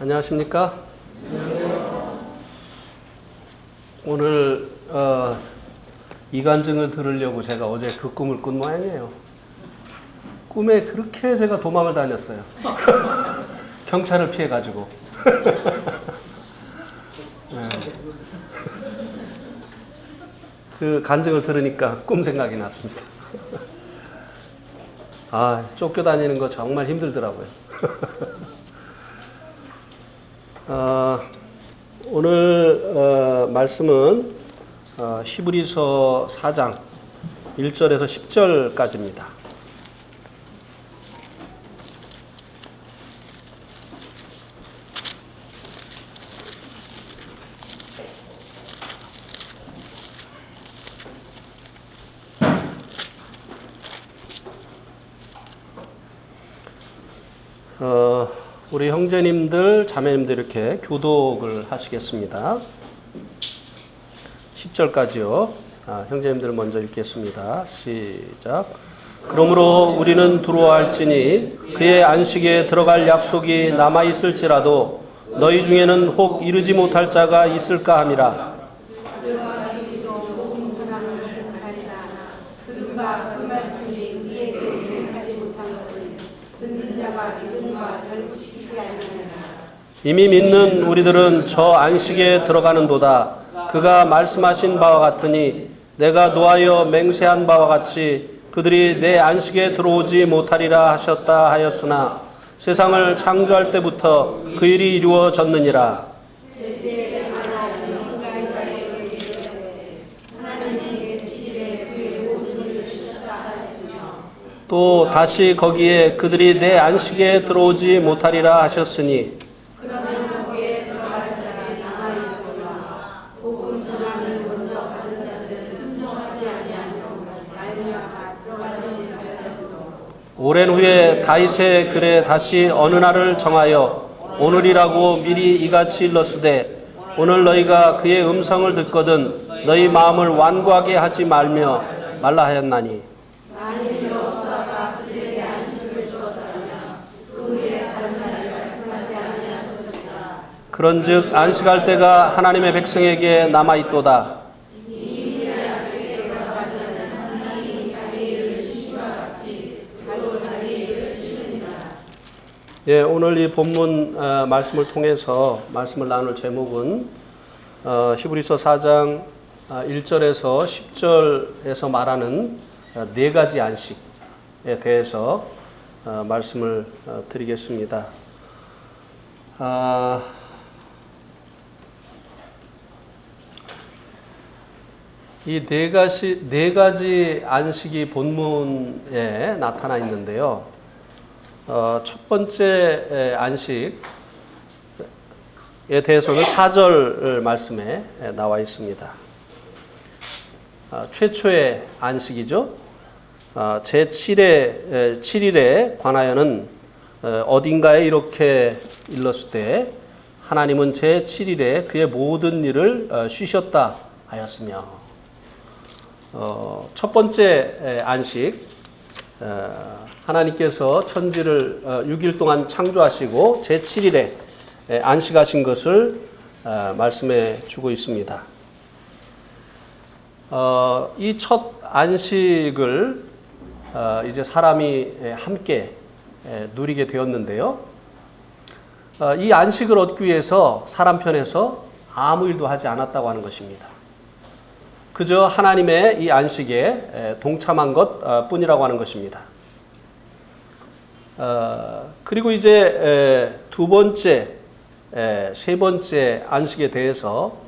안녕하십니까? 오늘 이간증을 들으려고 제가 어제 그 꿈을 꾼 모양이에요. 꿈에 그렇게 제가 도망을 다녔어요. 경찰을 피해가지고. 네. 그 간증을 들으니까 꿈 생각이 났습니다. 아, 쫓겨다니는 거 정말 힘들더라고요. 오늘 말씀은 히브리서 4장 1절에서 10절까지입니다. 우리 형제님들, 자매님들 이렇게 교독을 하시겠습니다. 10절까지요. 형제님들 먼저 읽겠습니다. 시작. 그러므로 우리는 두려워할지니 그의 안식에 들어갈 약속이 남아있을지라도 너희 중에는 혹 이르지 못할 자가 있을까 함이라. 이미 믿는 우리들은 저 안식에 들어가는도다. 그가 말씀하신 바와 같으니 내가 노하여 맹세한 바와 같이 그들이 내 안식에 들어오지 못하리라 하셨다 하였으나 세상을 창조할 때부터 그 일이 이루어졌느니라. 또 다시 거기에 그들이 내 안식에 들어오지 못하리라 하셨으니 오랜 후에 다윗의 글에 다시 어느 날을 정하여 오늘이라고 미리 이같이 일렀으되 오늘 너희가 그의 음성을 듣거든 너희 마음을 완고하게 하지 말라 하였나니 그런즉 안식할 때가 하나님의 백성에게 남아있도다. 예, 오늘 이 본문 말씀을 통해서 말씀을 나눌 제목은 히브리서 4장 1절에서 10절에서 말하는 네 가지 안식에 대해서 말씀을 드리겠습니다. 이 네 가지 안식이 본문에 나타나 있는데요. 첫 번째 안식에 대해서는 4절 말씀에 나와 있습니다. 최초의 안식이죠. 제7일에 관하여는 어딘가에 이렇게 일렀을 때 하나님은 제7일에 그의 모든 일을 쉬셨다 하였으며 첫 번째 안식 하나님께서 천지를 6일 동안 창조하시고 제7일에 안식하신 것을 말씀해 주고 있습니다. 이 첫 안식을 이제 사람이 함께 누리게 되었는데요. 이 안식을 얻기 위해서 사람 편에서 아무 일도 하지 않았다고 하는 것입니다. 그저 하나님의 이 안식에 동참한 것 뿐이라고 하는 것입니다. 그리고 이제 두 번째, 세 번째 안식에 대해서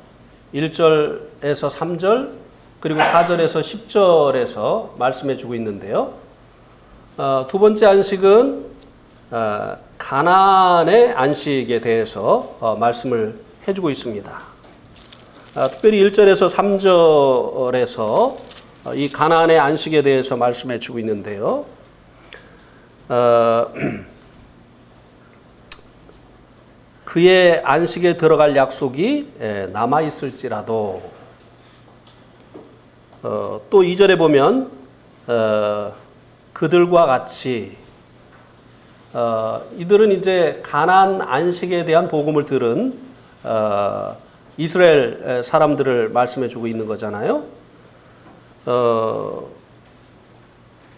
1절에서 3절 그리고 4절에서 10절에서 말씀해 주고 있는데요. 두 번째 안식은 가나안의 안식에 대해서 말씀을 해주고 있습니다. 특별히 1절에서 3절에서 이 가나안의 안식에 대해서 말씀해 주고 있는데요. 그의 안식에 들어갈 약속이 남아 있을지라도 또 2절에 보면 그들과 같이 이들은 이제 가나안 안식에 대한 복음을 들은 이스라엘 사람들을 말씀해 주고 있는 거잖아요.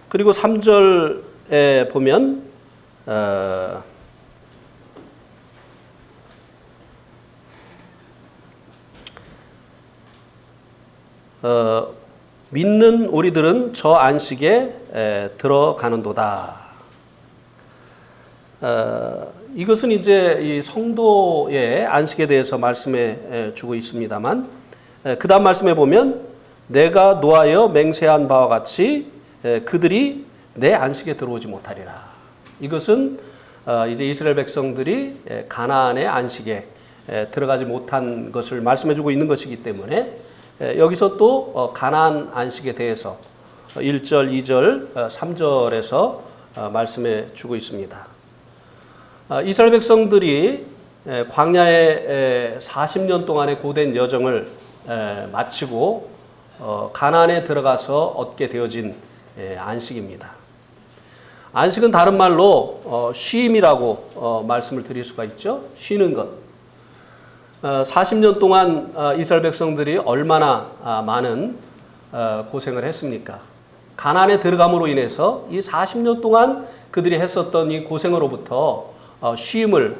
그리고 3절에 보면 믿는 우리들은 저 안식에 들어가는도다. 이것은 이제 이 성도의 안식에 대해서 말씀해 주고 있습니다만, 그 다음 말씀에 보면 내가 노하여 맹세한 바와 같이 그들이 내 안식에 들어오지 못하리라. 이것은 이제 이스라엘 백성들이 가나안의 안식에 들어가지 못한 것을 말씀해 주고 있는 것이기 때문에 여기서 또 가나안 안식에 대해서 1절, 2절, 3절에서 말씀해 주고 있습니다. 이스라엘 백성들이 광야에 40년 동안의 고된 여정을 마치고 가나안에 들어가서 얻게 되어진 안식입니다. 안식은 다른 말로 쉼이라고 말씀을 드릴 수가 있죠. 쉬는 것. 40년 동안 이스라엘 백성들이 얼마나 많은 고생을 했습니까? 가나안에 들어감으로 인해서 이 40년 동안 그들이 했었던 이 고생으로부터 쉼을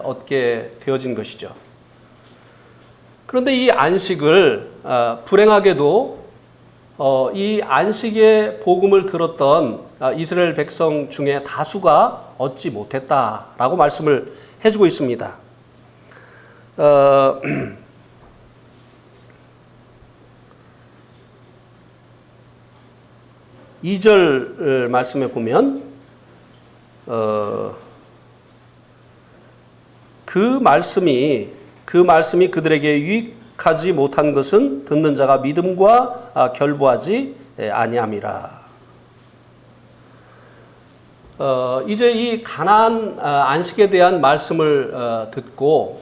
얻게 되어진 것이죠. 그런데 이 안식을 불행하게도 이 안식의 복음을 들었던 이스라엘 백성 중에 다수가 얻지 못했다라고 말씀을 해주고 있습니다. 2절 말씀에 보면 그 말씀이 그들에게 유익하지 못한 것은 듣는 자가 믿음과 결부하지 아니함이라. 이제 이 가나안 안식에 대한 말씀을 듣고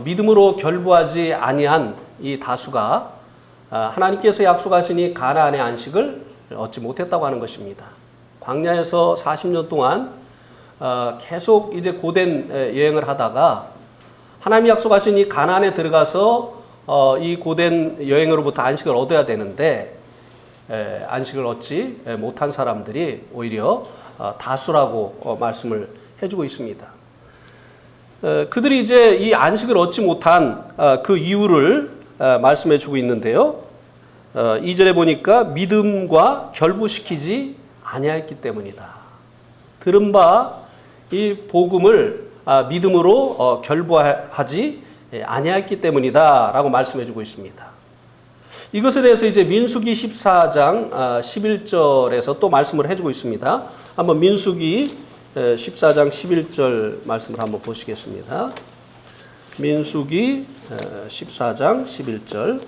믿음으로 결부하지 아니한 이 다수가 하나님께서 약속하신 이 가나안의 안식을 얻지 못했다고 하는 것입니다. 광야에서 40년 동안 계속 이제 고된 여행을 하다가 하나님이 약속하신 이 가나안에 들어가서 이 고된 여행으로부터 안식을 얻어야 되는데 안식을 얻지 못한 사람들이 오히려 다수라고 말씀을 해주고 있습니다. 그들이 이제 이 안식을 얻지 못한 그 이유를 말씀해 주고 있는데요. 2절에 보니까 믿음과 결부시키지 아니하였기 때문이다. 들은 바 이 복음을 믿음으로 결부하지 아니하였기 때문이다 라고 말씀해 주고 있습니다. 이것에 대해서 이제 민수기 14장 11절에서 또 말씀을 해주고 있습니다. 한번 민수기 14장 11절 말씀을 한번 보시겠습니다. 민수기 14장 11절.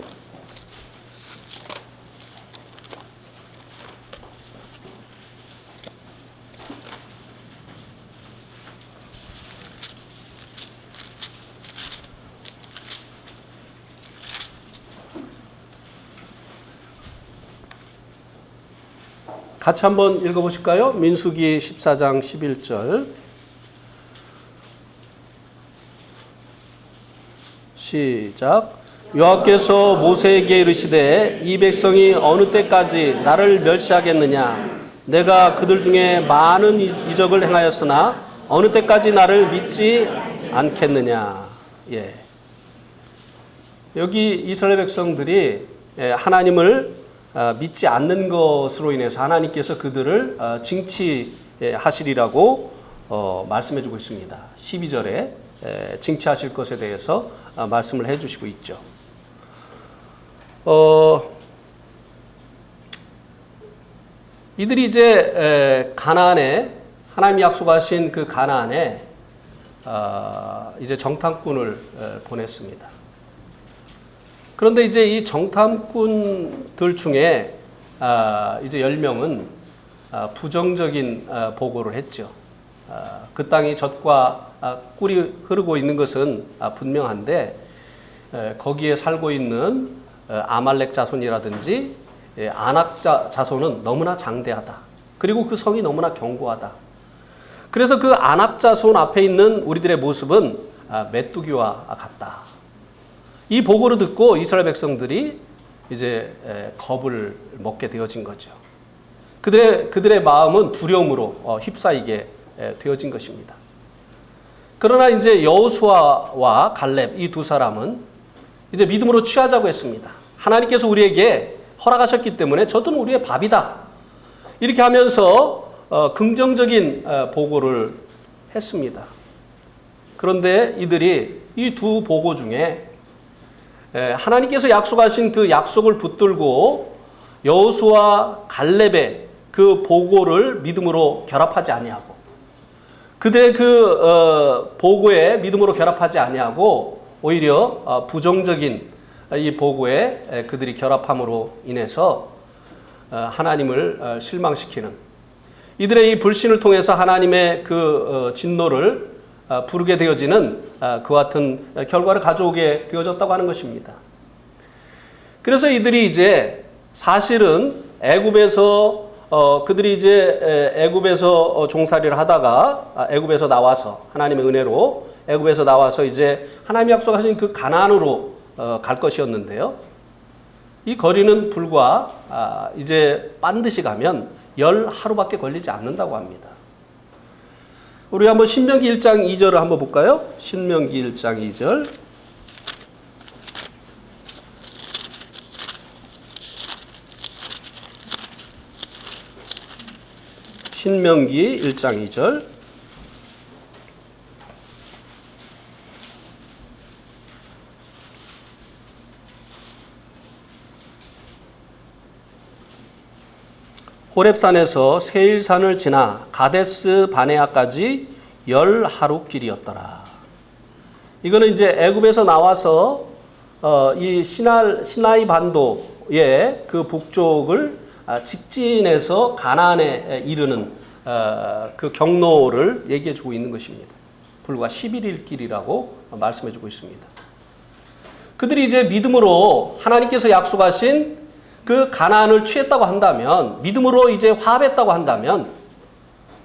같이 한번 읽어보실까요? 민수기 14장 11절 시작. 여호와께서 모세에게 이르시되 이 백성이 어느 때까지 나를 멸시하겠느냐? 내가 그들 중에 많은 이적을 행하였으나 어느 때까지 나를 믿지 않겠느냐? 예. 여기 이스라엘 백성들이 하나님을 믿지 않는 것으로 인해서 하나님께서 그들을 징치하시리라고 말씀해 주고 있습니다. 12절에 징치하실 것에 대해서 말씀을 해 주시고 있죠. 이들이 이제 가나안에 하나님이 약속하신 그 가나안에 이제 정탐꾼을 보냈습니다. 그런데 이제 이 정탐꾼들 중에 이제 10명은 부정적인 보고를 했죠. 그 땅이 젖과 꿀이 흐르고 있는 것은 분명한데 거기에 살고 있는 아말렉 자손이라든지 아낙 자손은 너무나 장대하다. 그리고 그 성이 너무나 견고하다. 그래서 그 안압자손 앞에 있는 우리들의 모습은 메뚜기와 같다. 이 보고를 듣고 이스라엘 백성들이 이제 겁을 먹게 되어진 거죠. 그들의 마음은 두려움으로 휩싸이게 되어진 것입니다. 그러나 이제 여호수아와 갈렙 이 두 사람은 이제 믿음으로 취하자고 했습니다. 하나님께서 우리에게 허락하셨기 때문에 저들은 우리의 밥이다. 이렇게 하면서 긍정적인 보고를 했습니다. 그런데 이들이 이 두 보고 중에 하나님께서 약속하신 그 약속을 붙들고 여호수아 갈렙의 그 보고를 믿음으로 결합하지 아니하고 그들의 그 보고에 믿음으로 결합하지 아니하고 오히려 부정적인 이 보고에 그들이 결합함으로 인해서 하나님을 실망시키는 이들의 이 불신을 통해서 하나님의 그 진노를 부르게 되어지는 그와 같은 결과를 가져오게 되어졌다고 하는 것입니다. 그래서 이들이 이제 사실은 애굽에서 그들이 이제 애굽에서 종살이를 하다가 애굽에서 나와서 하나님의 은혜로 애굽에서 나와서 이제 하나님이 약속하신 그 가나안으로 갈 것이었는데요. 이 거리는 불과 이제 반드시 가면 10하루밖에 걸리지 않는다고 합니다. 우리 한번 신명기 1장 2절을 한번 볼까요? 신명기 1장 2절. 신명기 1장 2절. 호렙산에서 세일산을 지나 가데스 바네아까지 10하루 길이었더라. 이거는 이제 애굽에서 나와서 이 시나이 반도의 그 북쪽을 직진해서 가나안에 이르는 그 경로를 얘기해 주고 있는 것입니다. 불과 11일 길이라고 말씀해 주고 있습니다. 그들이 이제 믿음으로 하나님께서 약속하신 그 가나안을 취했다고 한다면, 믿음으로 이제 화합했다고 한다면,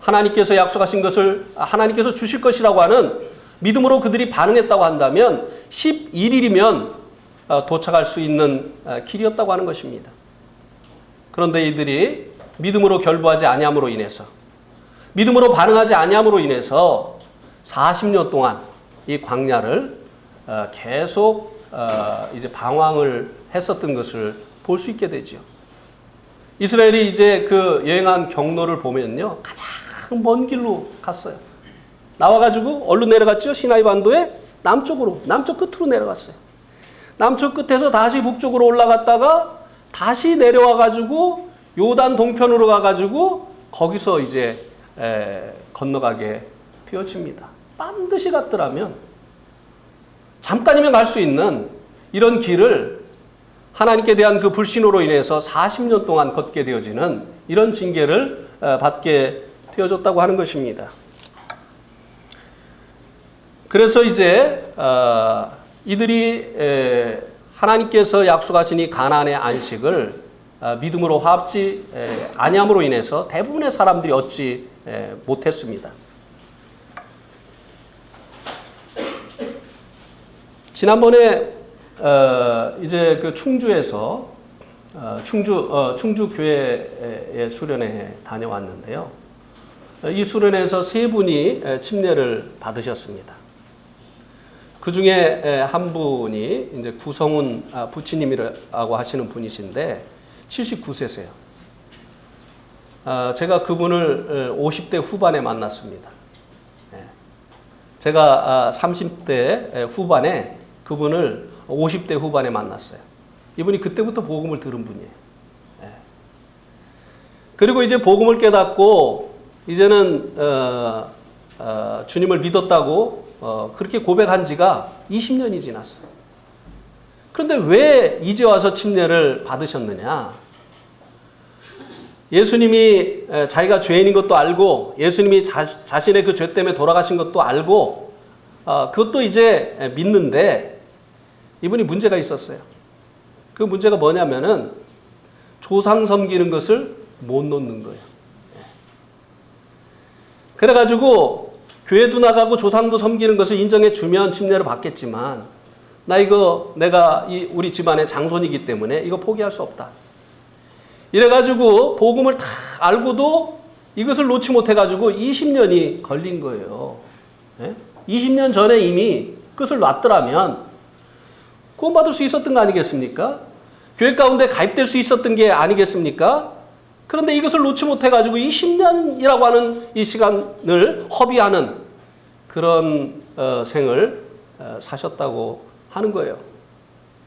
하나님께서 약속하신 것을 하나님께서 주실 것이라고 하는 믿음으로 그들이 반응했다고 한다면 11일이면 도착할 수 있는 길이었다고 하는 것입니다. 그런데 이들이 믿음으로 결부하지 아니함으로 인해서, 믿음으로 반응하지 아니함으로 인해서 40년 동안 이 광야를 계속 이제 방황을 했었던 것을 볼 수 있게 되죠. 이스라엘이 이제 그 여행한 경로를 보면요, 가장 먼 길로 갔어요. 나와가지고 얼른 내려갔죠. 시나이 반도의 남쪽으로, 남쪽 끝으로 내려갔어요. 남쪽 끝에서 다시 북쪽으로 올라갔다가 다시 내려와가지고 요단 동편으로 가가지고 거기서 이제 건너가게 되어집니다. 반드시 갔더라면 잠깐이면 갈 수 있는 이런 길을 하나님께 대한 그 불신으로 인해서 40년 동안 걷게 되어지는 이런 징계를 받게 되어졌다고 하는 것입니다. 그래서 이제 이들이 하나님께서 약속하신 이 가나안의 안식을 믿음으로 화합지 아니함으로 인해서 대부분의 사람들이 얻지 못했습니다. 지난번에 이제 그 충주에서 충주 교회의 수련회 다녀왔는데요. 이 수련회에서 세 분이 침례를 받으셨습니다. 그 중에 한 분이 이제 구성훈 부치님이라고 하시는 분이신데 79세세요. 제가 그분을 50대 후반에 만났습니다. 제가 30대 후반에 그분을 50대 후반에 만났어요. 이분이 그때부터 복음을 들은 분이에요. 그리고 이제 복음을 깨닫고 이제는 주님을 믿었다고 그렇게 고백한 지가 20년이 지났어요. 그런데 왜 이제 와서 침례를 받으셨느냐? 예수님이 자기가 죄인인 것도 알고 예수님이 자신의 그 죄 때문에 돌아가신 것도 알고 그것도 이제 믿는데 이분이 문제가 있었어요. 그 문제가 뭐냐면은 조상 섬기는 것을 못 놓는 거예요. 그래가지고 교회도 나가고 조상도 섬기는 것을 인정해 주면 침례를 받겠지만 내가 우리 집안의 장손이기 때문에 이거 포기할 수 없다. 이래가지고 복음을 다 알고도 이것을 놓지 못해가지고 20년이 걸린 거예요. 20년 전에 이미 끝을 놨더라면 구원받을 수 있었던 거 아니겠습니까? 교회 가운데 가입될 수 있었던 게 아니겠습니까? 그런데 이것을 놓지 못해가지고 20년이라고 하는 이 시간을 허비하는 그런 생을 사셨다고 하는 거예요.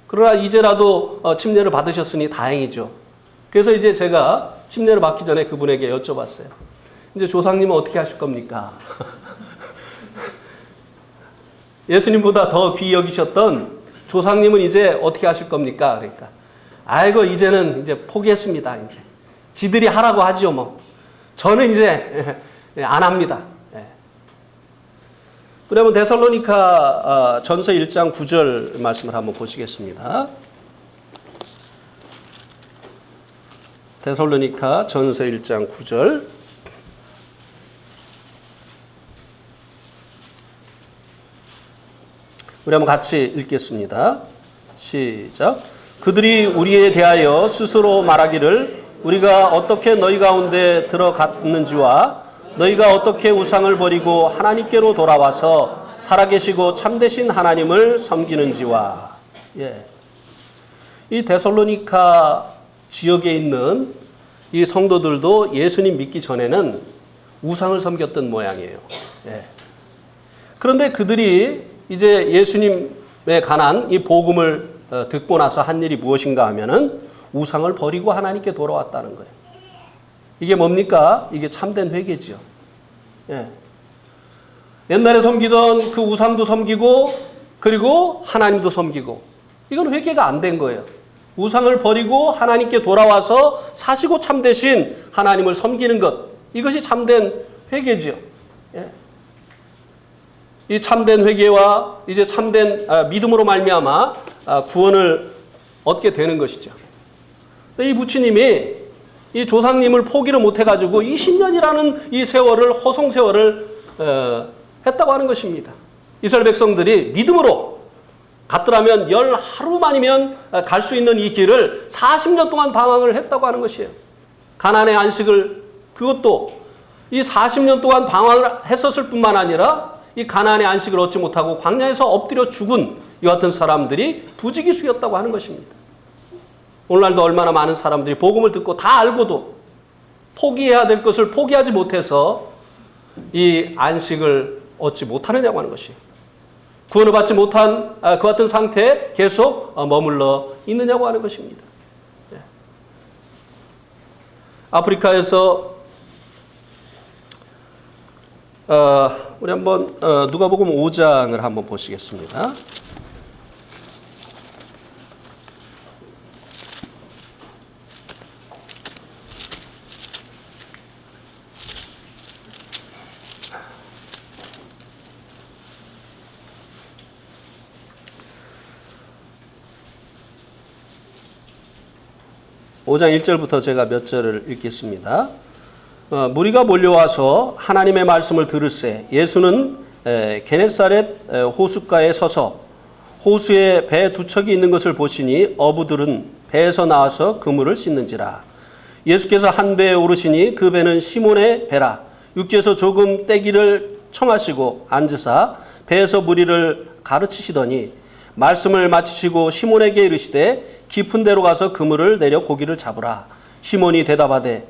그러나 이제라도 침례를 받으셨으니 다행이죠. 그래서 이제 제가 침례를 받기 전에 그분에게 여쭤봤어요. 이제 조상님은 어떻게 하실 겁니까? 예수님보다 더 귀히 여기셨던 조상님은 이제 어떻게 하실 겁니까? 그러니까 아이고 이제는 이제 포기했습니다. 이제 지들이 하라고 하죠 뭐. 저는 이제 안 합니다. 그러면 데살로니가 전서 1장 9절 말씀을 한번 보시겠습니다. 데살로니가 전서 1장 9절. 우리 한번 같이 읽겠습니다. 시작. 그들이 우리에 대하여 스스로 말하기를 우리가 어떻게 너희 가운데 들어갔는지와 너희가 어떻게 우상을 버리고 하나님께로 돌아와서 살아계시고 참되신 하나님을 섬기는지와. 이 데살로니가 지역에 있는 이 성도들도 예수님 믿기 전에는 우상을 섬겼던 모양이에요. 그런데 그들이 이제 예수님에 관한 이 복음을 듣고 나서 한 일이 무엇인가 하면은 우상을 버리고 하나님께 돌아왔다는 거예요. 이게 뭡니까? 이게 참된 회개지요. 옛날에 섬기던 그 우상도 섬기고 그리고 하나님도 섬기고 이건 회개가 안 된 거예요. 우상을 버리고 하나님께 돌아와서 사시고 참되신 하나님을 섬기는 것, 이것이 참된 회개지요. 이 참된 회개와 이제 참된 믿음으로 말미암아 구원을 얻게 되는 것이죠. 이 부처님이 이 조상님을 포기를 못해가지고 20년이라는 이 세월을 허송 세월을 했다고 하는 것입니다. 이스라엘 백성들이 믿음으로 갔더라면 10하루만이면 갈 수 있는 이 길을 40년 동안 방황을 했다고 하는 것이에요. 가나안의 안식을 그것도 이 40년 동안 방황을 했었을 뿐만 아니라 이 가나안의 안식을 얻지 못하고 광야에서 엎드려 죽은 이 같은 사람들이 부지기수였다고 하는 것입니다. 오늘날도 얼마나 많은 사람들이 복음을 듣고 다 알고도 포기해야 될 것을 포기하지 못해서 이 안식을 얻지 못하느냐고 하는 것이에요. 구원을 받지 못한 그 같은 상태에 계속 머물러 있느냐고 하는 것입니다. 아프리카에서 우리 한번 누가복음 5장을 한번 보시겠습니다. (5장 1절부터) 제가 몇 절을 읽겠습니다. 무리가 몰려와서 하나님의 말씀을 들을새 예수는 게네사렛 호숫가에 서서 호수에 배 두 척이 있는 것을 보시니 어부들은 배에서 나와서 그물을 씻는지라. 예수께서 한 배에 오르시니 그 배는 시몬의 배라. 육지에서 조금 떼기를 청하시고 앉으사 배에서 무리를 가르치시더니 말씀을 마치시고 시몬에게 이르시되 깊은 데로 가서 그물을 내려 고기를 잡으라. 시몬이 대답하되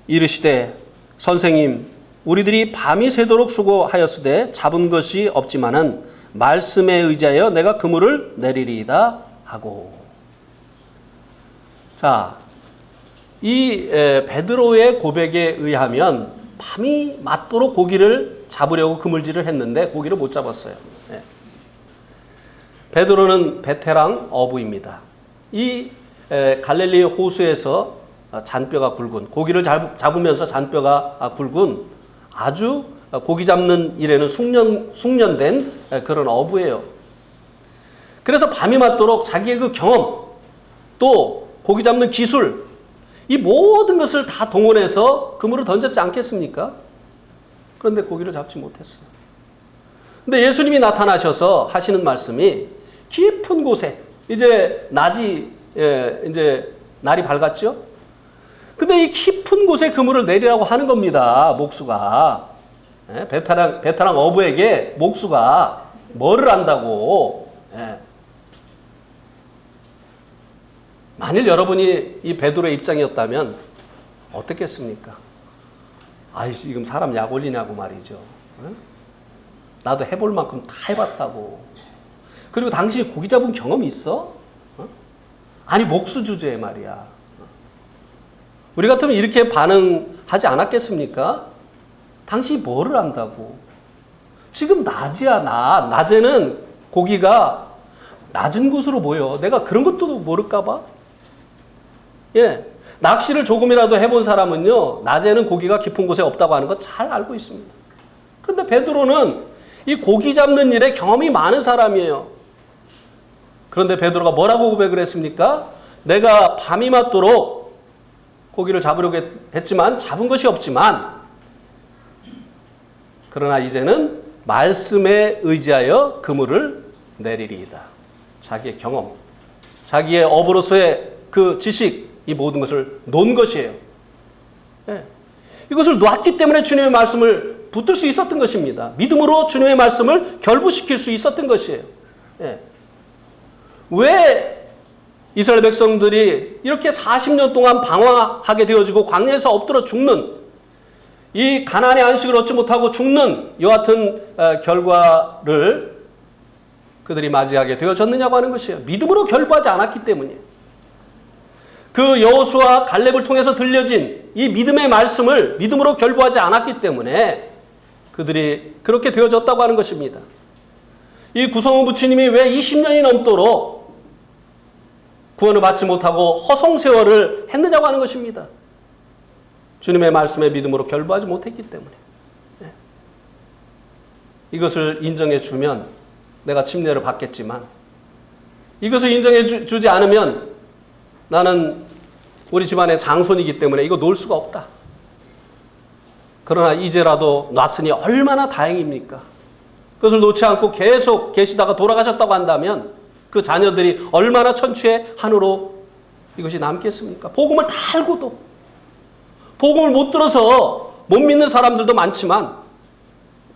이르시되 선생님 우리들이 밤이 새도록 수고하였으되 잡은 것이 없지만은 말씀에 의지하여 내가 그물을 내리리이다 하고. 자, 이 베드로의 고백에 의하면 밤이 맞도록 고기를 잡으려고 그물질을 했는데 고기를 못 잡았어요. 베드로는 베테랑 어부입니다. 이 갈릴리 호수에서 잔뼈가 굵은, 고기를 잡으면서 잔뼈가 굵은 아주 고기 잡는 일에는 숙련된 그런 어부예요. 그래서 밤이 맞도록 자기의 그 경험, 또 고기 잡는 기술, 이 모든 것을 다 동원해서 그물을 던졌지 않겠습니까? 그런데 고기를 잡지 못했어요. 근데 예수님이 나타나셔서 하시는 말씀이 깊은 곳에 이제 이제 날이 밝았죠. 근데 이 깊은 곳에 그물을 내리라고 하는 겁니다. 목수가. 베테랑 어부에게 목수가 뭐를 안다고. 만일 여러분이 이 베드로의 입장이었다면 어떻겠습니까? 아이, 지금 사람 약 올리냐고 말이죠. 나도 해볼 만큼 다 해봤다고. 그리고 당신이 고기 잡은 경험이 있어? 아니, 목수 주제에 말이야. 우리 같으면 이렇게 반응하지 않았겠습니까? 당신이 뭐를 안다고. 지금 낮이야, 낮에는 고기가 낮은 곳으로 모여. 내가 그런 것도 모를까 봐? 낚시를 조금이라도 해본 사람은요, 낮에는 고기가 깊은 곳에 없다고 하는 거 잘 알고 있습니다. 그런데 베드로는 이 고기 잡는 일에 경험이 많은 사람이에요. 그런데 베드로가 뭐라고 고백을 했습니까? 내가 밤이 맞도록 고기를 잡으려고 했지만 잡은 것이 없지만, 그러나 이제는 말씀에 의지하여 그물을 내리리이다. 자기의 경험, 자기의 업으로서의 그 지식, 이 모든 것을 놓은 것이에요. 이것을 놨기 때문에 주님의 말씀을 붙들 수 있었던 것입니다. 믿음으로 주님의 말씀을 결부시킬 수 있었던 것이에요. 왜 이스라엘 백성들이 이렇게 40년 동안 방황하게 되어지고 광야에서 엎드려 죽는, 이 가나안의 안식을 얻지 못하고 죽는 이와 같은 결과를 그들이 맞이하게 되어졌느냐고 하는 것이에요. 믿음으로 결부하지 않았기 때문이에요. 그 여호수아 갈렙을 통해서 들려진 이 믿음의 말씀을 믿음으로 결부하지 않았기 때문에 그들이 그렇게 되어졌다고 하는 것입니다. 이 구성훈 부처님이 왜 20년이 넘도록 구원을 받지 못하고 허송세월을 했느냐고 하는 것입니다. 주님의 말씀에 믿음으로 결부하지 못했기 때문에. 이것을 인정해 주면 내가 침례를 받겠지만, 이것을 인정해 주지 않으면 나는 우리 집안의 장손이기 때문에 이거 놓을 수가 없다. 그러나 이제라도 놨으니 얼마나 다행입니까? 그것을 놓지 않고 계속 계시다가 돌아가셨다고 한다면 그 자녀들이 얼마나 천추의 한우로 이것이 남겠습니까? 복음을 다 알고도, 복음을 못 들어서 못 믿는 사람들도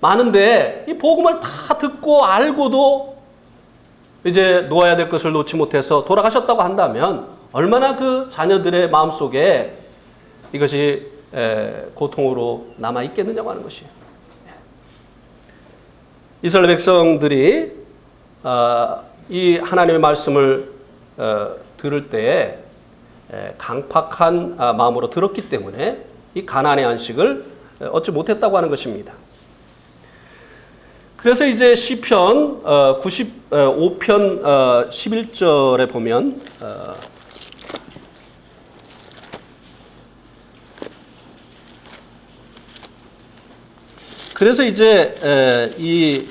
많은데 이 복음을 다 듣고 알고도 이제 놓아야 될 것을 놓지 못해서 돌아가셨다고 한다면 얼마나 그 자녀들의 마음속에 이것이 고통으로 남아있겠느냐고 하는 것이에요. 이스라엘 백성들이 이 하나님의 말씀을 들을 때에 강팍한 마음으로 들었기 때문에 이 가나안의 안식을 얻지 못했다고 하는 것입니다. 그래서 이제 시편 95편 11절에 보면 그래서 이제 이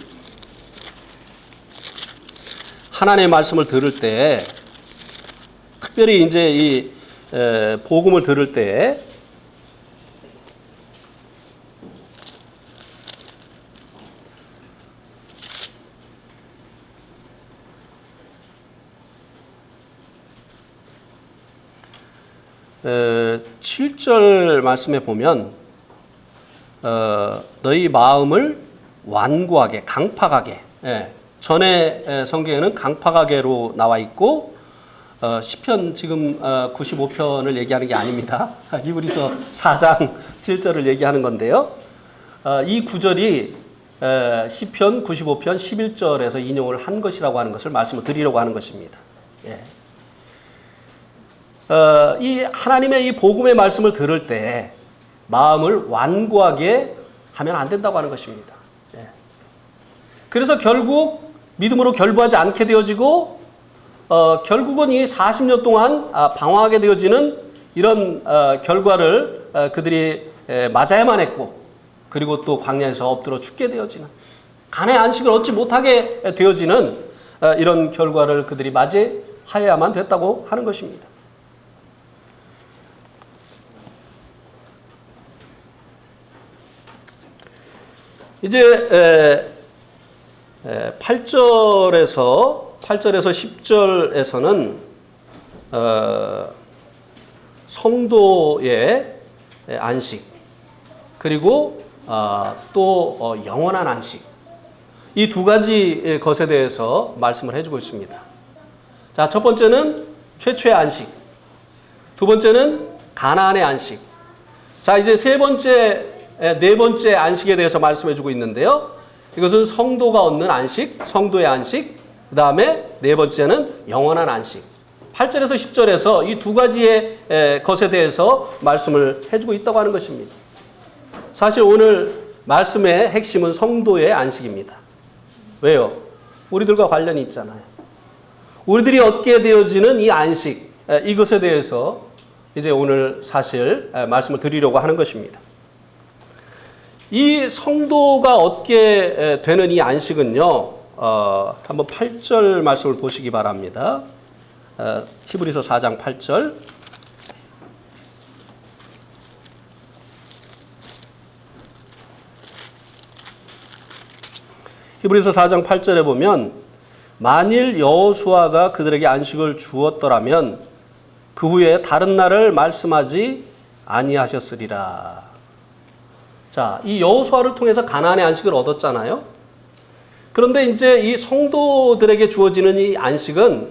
하나님의 말씀을 들을 때, 특별히 이제 이 복음을 들을 때 에, 7절 말씀에 보면 너희 마음을 완고하게, 강팍하게, 전에 성경에는 강팍하게로 나와 있고, 시편 지금 95편을 얘기하는 게 아닙니다. 히브리서 4장 7절을 얘기하는 건데요. 이 구절이 시편 95편 11절에서 인용을 한 것이라고 하는 것을 말씀을 드리려고 하는 것입니다. 이 하나님의 이 복음의 말씀을 들을 때 마음을 완고하게 하면 안 된다고 하는 것입니다. 그래서 결국 믿음으로 결부하지 않게 되어지고 결국은 이 40년 동안 방황하게 되어지는 이런 결과를 그들이 맞아야만 했고, 그리고 또 광야에서 엎드려 죽게 되어지는, 간의 안식을 얻지 못하게 되어지는 이런 결과를 그들이 맞이하여야만 됐다고 하는 것입니다. 이제 8절에서 10절에서는 성도의 안식, 그리고 또 영원한 안식, 이 두 가지 것에 대해서 말씀을 해주고 있습니다. 자, 첫 번째는 최초의 안식, 두 번째는 가나안의 안식. 자, 이제 네 번째 안식에 대해서 말씀해주고 있는데요. 이것은 성도가 얻는 안식, 성도의 안식, 그 다음에 네 번째는 영원한 안식. 8절에서 10절에서 이 두 가지의 것에 대해서 말씀을 해주고 있다고 하는 것입니다. 사실 오늘 말씀의 핵심은 성도의 안식입니다. 왜요? 우리들과 관련이 있잖아요. 우리들이 얻게 되어지는 이 안식, 이것에 대해서 이제 오늘 사실 말씀을 드리려고 하는 것입니다. 이 성도가 얻게 되는 이 안식은요, 한번 8절 말씀을 보시기 바랍니다. 히브리서 4장 8절. 히브리서 4장 8절에 보면 만일 여호수아가 그들에게 안식을 주었더라면 그 후에 다른 날을 말씀하지 아니하셨으리라. 자, 이 여호수아를 통해서 가나안의 안식을 얻었잖아요. 그런데 이제 이 성도들에게 주어지는 이 안식은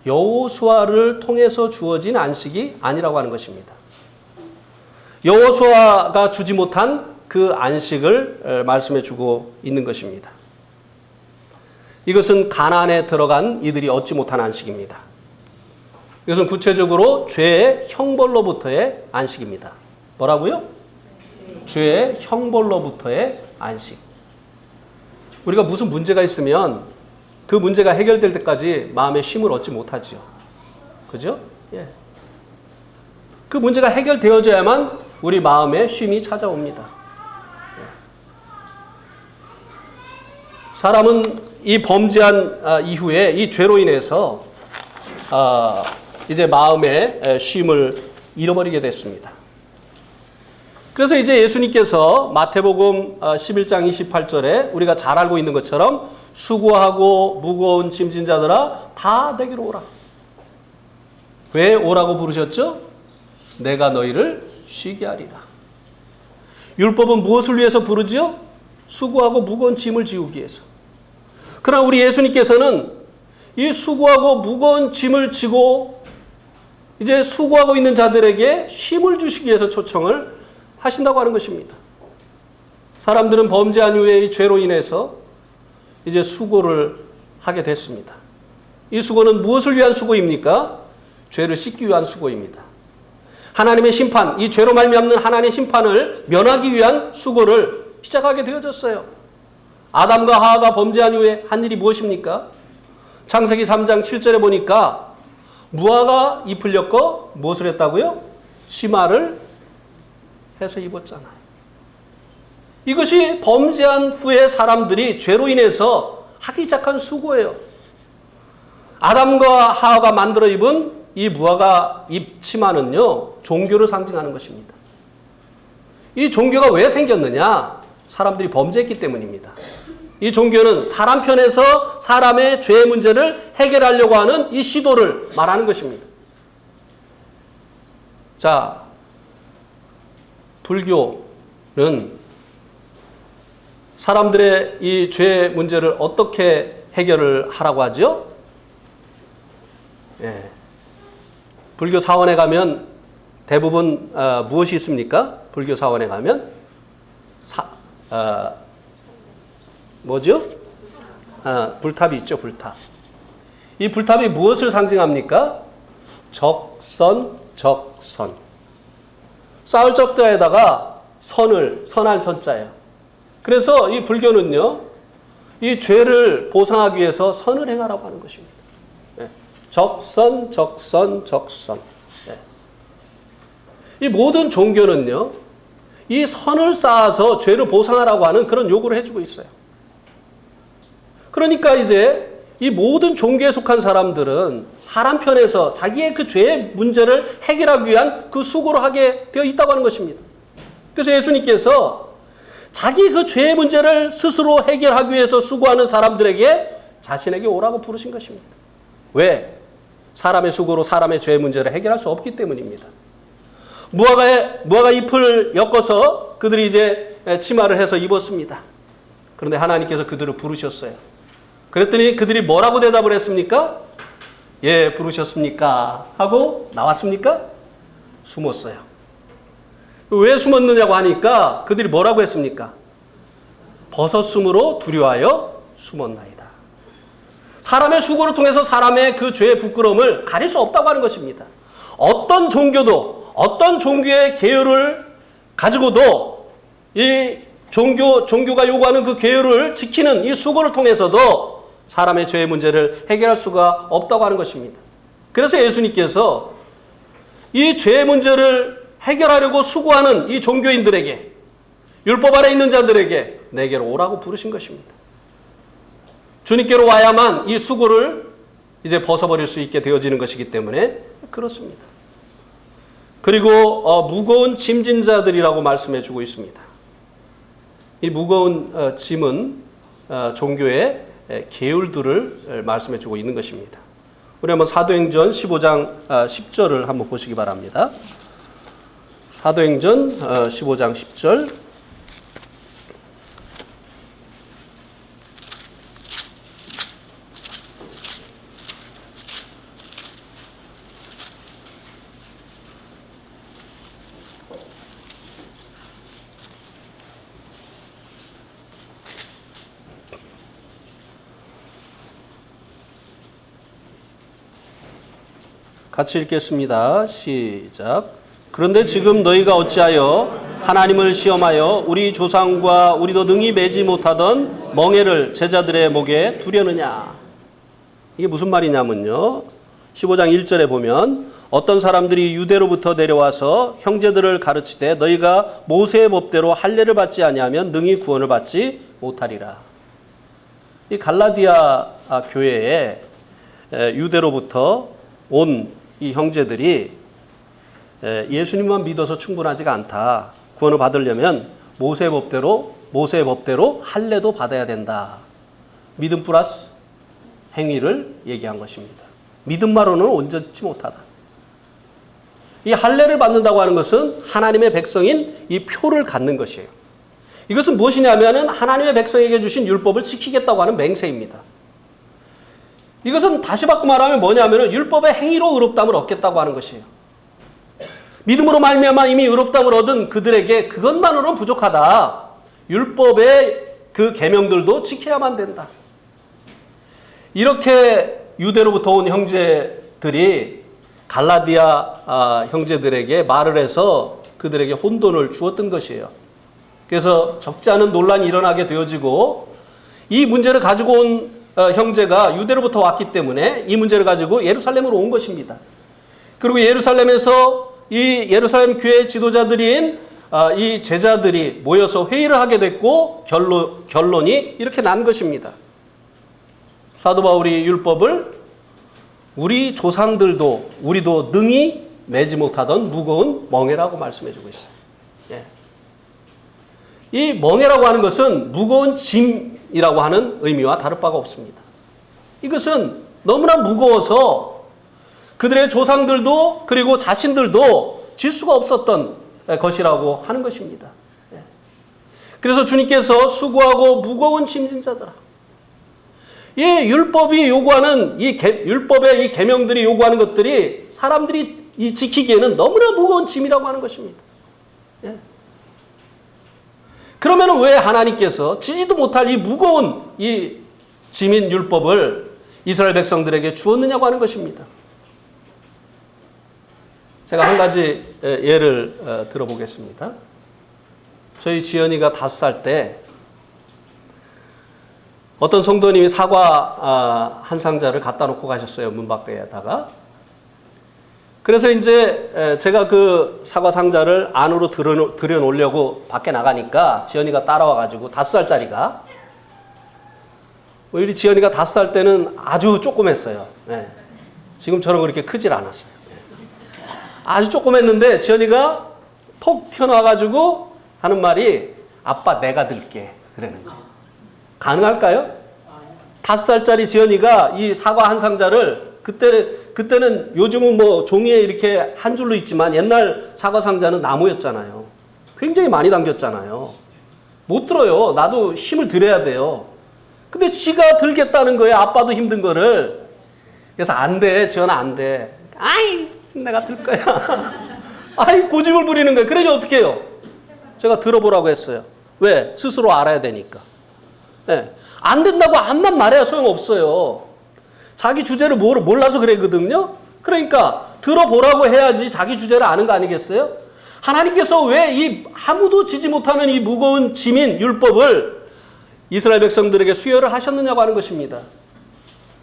여호수아를 통해서 주어진 안식이 아니라고 하는 것입니다. 여호수아가 주지 못한 그 안식을 말씀해 주고 있는 것입니다. 이것은 가나안에 들어간 이들이 얻지 못한 안식입니다. 이것은 구체적으로 죄의 형벌로부터의 안식입니다. 뭐라고요? 죄의 형벌로부터의 안식. 우리가 무슨 문제가 있으면 그 문제가 해결될 때까지 마음의 쉼을 얻지 못하지요. 그죠? 예. 그 문제가 해결되어져야만 우리 마음에 쉼이 찾아옵니다. 예. 사람은 이 범죄한 이후에 이 죄로 인해서 이제 마음의 쉼을 잃어버리게 됐습니다. 그래서 이제 예수님께서 마태복음 11장 28절에 우리가 잘 알고 있는 것처럼 수고하고 무거운 짐진 자들아 다 내게로 오라. 왜 오라고 부르셨죠? 내가 너희를 쉬게 하리라. 율법은 무엇을 위해서 부르지요? 수고하고 무거운 짐을 지우기 위해서. 그러나 우리 예수님께서는 이 수고하고 무거운 짐을 지고 이제 수고하고 있는 자들에게 쉼을 주시기 위해서 초청을 하신다고 하는 것입니다. 사람들은 범죄한 이후에 이 죄로 인해서 이제 수고를 하게 됐습니다. 이 수고는 무엇을 위한 수고입니까? 죄를 씻기 위한 수고입니다. 하나님의 심판, 이 죄로 말미암는 하나님의 심판을 면하기 위한 수고를 시작하게 되어졌어요. 아담과 하와가 범죄한 이후에 한 일이 무엇입니까? 창세기 3장 7절에 보니까 무화과 잎을 엮어 무엇을 했다고요? 치마를 해서 입었잖아요. 이것이 범죄한 후에 사람들이 죄로 인해서 하기 시작한 수고예요. 아담과 하와가 만들어 입은 이 무화과 잎 치마는요, 종교를 상징하는 것입니다. 이 종교가 왜 생겼느냐? 사람들이 범죄했기 때문입니다. 이 종교는 사람 편에서 사람의 죄의 문제를 해결하려고 하는 이 시도를 말하는 것입니다. 자, 불교는 사람들의 이 죄의 문제를 어떻게 해결을 하라고 하죠? 예. 불교 사원에 가면 대부분 무엇이 있습니까? 불교 사원에 가면 뭐죠? 불탑이 있죠, 불탑. 이 불탑이 무엇을 상징합니까? 적선. 쌓을 적자에다가 선할 선자예요. 그래서 이 불교는요, 이 죄를 보상하기 위해서 선을 행하라고 하는 것입니다. 네. 적선. 네. 이 모든 종교는요, 이 선을 쌓아서 죄를 보상하라고 하는 그런 요구를 해주고 있어요. 그러니까 이제 이 모든 종교에 속한 사람들은 사람 편에서 자기의 그 죄의 문제를 해결하기 위한 그 수고를 하게 되어 있다고 하는 것입니다. 그래서 예수님께서 자기 그 죄의 문제를 스스로 해결하기 위해서 수고하는 사람들에게 자신에게 오라고 부르신 것입니다. 왜? 사람의 수고로 사람의 죄의 문제를 해결할 수 없기 때문입니다. 무화과 잎을 엮어서 그들이 이제 치마를 해서 입었습니다. 그런데 하나님께서 그들을 부르셨어요. 그랬더니 그들이 뭐라고 대답을 했습니까? 예, 부르셨습니까? 하고 나왔습니까? 숨었어요. 왜 숨었느냐고 하니까 그들이 뭐라고 했습니까? 벗었으므로 두려워하여 숨었나이다. 사람의 수고를 통해서 사람의 그 죄의 부끄러움을 가릴 수 없다고 하는 것입니다. 어떤 종교도, 어떤 종교의 계율을 가지고도 이 종교가 요구하는 그 계율을 지키는 이 수고를 통해서도 사람의 죄의 문제를 해결할 수가 없다고 하는 것입니다. 그래서 예수님께서 이 죄의 문제를 해결하려고 수고하는 이 종교인들에게, 율법 아래 있는 자들에게 내게로 오라고 부르신 것입니다. 주님께로 와야만 이 수고를 이제 벗어버릴 수 있게 되어지는 것이기 때문에 그렇습니다. 그리고 무거운 짐진 자들이라고 말씀해 주고 있습니다. 이 무거운 짐은 종교의 계율들을 말씀해 주고 있는 것입니다. 우리 한번 사도행전 15장 10절을 한번 보시기 바랍니다. 사도행전 15장 10절. 같이 읽겠습니다. 시작. 그런데 지금 너희가 어찌하여 하나님을 시험하여 우리 조상과 우리도 능히 매지 못하던 멍에를 제자들의 목에 두려느냐. 이게 무슨 말이냐면요. 15장 1절에 보면 어떤 사람들이 유대로부터 내려와서 형제들을 가르치되 너희가 모세의 법대로 할례를 받지 아니하면 능히 구원을 받지 못하리라. 이 갈라디아 교회에 유대로부터 온 이 형제들이 예수님만 믿어서 충분하지가 않다. 구원을 받으려면 모세의 법대로 할례도 받아야 된다. 믿음 플러스 행위를 얘기한 것입니다. 믿음만으로는 온전치 못하다. 이 할례를 받는다고 하는 것은 하나님의 백성인 이 표를 갖는 것이에요. 이것은 무엇이냐면은 하나님의 백성에게 주신 율법을 지키겠다고 하는 맹세입니다. 이것은 다시 바꿔 말하면 뭐냐면은 율법의 행위로 의롭다함을 얻겠다고 하는 것이에요. 믿음으로 말미암아 이미 의롭다함을 얻은 그들에게 그것만으로는 부족하다. 율법의 그 계명들도 지켜야만 된다. 이렇게 유대로부터 온 형제들이 갈라디아 형제들에게 말을 해서 그들에게 혼돈을 주었던 것이에요. 그래서 적지 않은 논란이 일어나게 되어지고 이 문제를 가지고 온 형제가 유대로부터 왔기 때문에 이 문제를 가지고 예루살렘으로 온 것입니다. 그리고 예루살렘에서 이 예루살렘 교회 지도자들인 이 제자들이 모여서 회의를 하게 됐고 결론이 이렇게 난 것입니다. 사도 바울이 율법을 우리 조상들도 우리도 능히 매지 못하던 무거운 멍에라고 말씀해 주고 있어요. 예. 이 멍에라고 하는 것은 무거운 짐이라고 하는 의미와 다를 바가 없습니다. 이것은 너무나 무거워서 그들의 조상들도 그리고 자신들도 질 수가 없었던 것이라고 하는 것입니다. 그래서 주님께서 수고하고 무거운 짐진 자들아, 이 율법이 요구하는 율법의 이 계명들이 요구하는 것들이 사람들이 이 지키기에는 너무나 무거운 짐이라고 하는 것입니다. 그러면 왜 하나님께서 지지도 못할 이 무거운 이 짐인 율법을 이스라엘 백성들에게 주었느냐고 하는 것입니다. 제가 한 가지 예를 들어보겠습니다. 저희 지연이가 5살 때 어떤 성도님이 사과 한 상자를 갖다 놓고 가셨어요. 문 밖에다가. 그래서 이제 제가 그 사과 상자를 안으로 들여놓으려고 밖에 나가니까 지연이가 따라와가지고 5살짜리가 우리 지연이가 5살 때는 아주 조그맸어요. 네. 지금처럼 그렇게 크질 않았어요. 아주 조그맸는데 지연이가 톡 튀어나와가지고 하는 말이 아빠 내가 들게. 그러는 거예요. 가능할까요? 5살짜리 지연이가 이 사과 한 상자를 그때는 요즘은 뭐 종이에 이렇게 한 줄로 있지만 옛날 사과 상자는 나무였잖아요. 굉장히 많이 담겼잖아요. 못 들어요. 나도 힘을 들여야 돼요. 근데 지가 들겠다는 거예요. 아빠도 힘든 거를. 그래서 안 돼. 지연아 안 돼. 아이 내가 들 거야. 아이 고집을 부리는 거예요. 그러니 어떻게 해요? 제가 들어보라고 했어요. 왜? 스스로 알아야 되니까. 네. 안 된다고 암만 말해야 소용없어요. 자기 주제를 몰라서 그러거든요. 그러니까 들어보라고 해야지 자기 주제를 아는 거 아니겠어요? 하나님께서 왜 이 아무도 지지 못하는 이 무거운 짐인 율법을 이스라엘 백성들에게 수여를 하셨느냐고 하는 것입니다.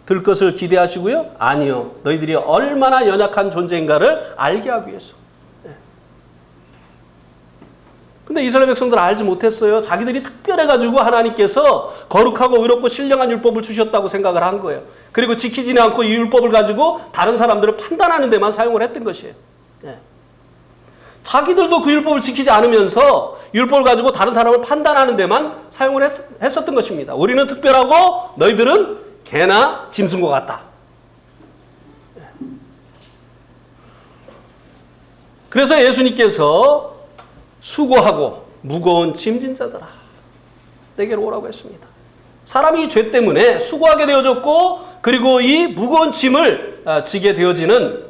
들 것을 기대하시고요? 아니요. 너희들이 얼마나 연약한 존재인가를 알게 하기 위해서. 근데 이스라엘 백성들 알지 못했어요. 자기들이 특별해가지고 하나님께서 거룩하고 의롭고 신령한 율법을 주셨다고 생각을 한 거예요. 그리고 지키지는 않고 이 율법을 가지고 다른 사람들을 판단하는 데만 사용을 했던 것이에요. 예. 자기들도 그 율법을 지키지 않으면서 율법을 가지고 다른 사람을 판단하는 데만 사용을 했었던 것입니다. 우리는 특별하고 너희들은 개나 짐승과 같다. 예. 그래서 예수님께서 수고하고 무거운 짐진 자들아 내게로 오라고 했습니다. 사람이 이 죄 때문에 수고하게 되어졌고 그리고 이 무거운 짐을 지게 되어지는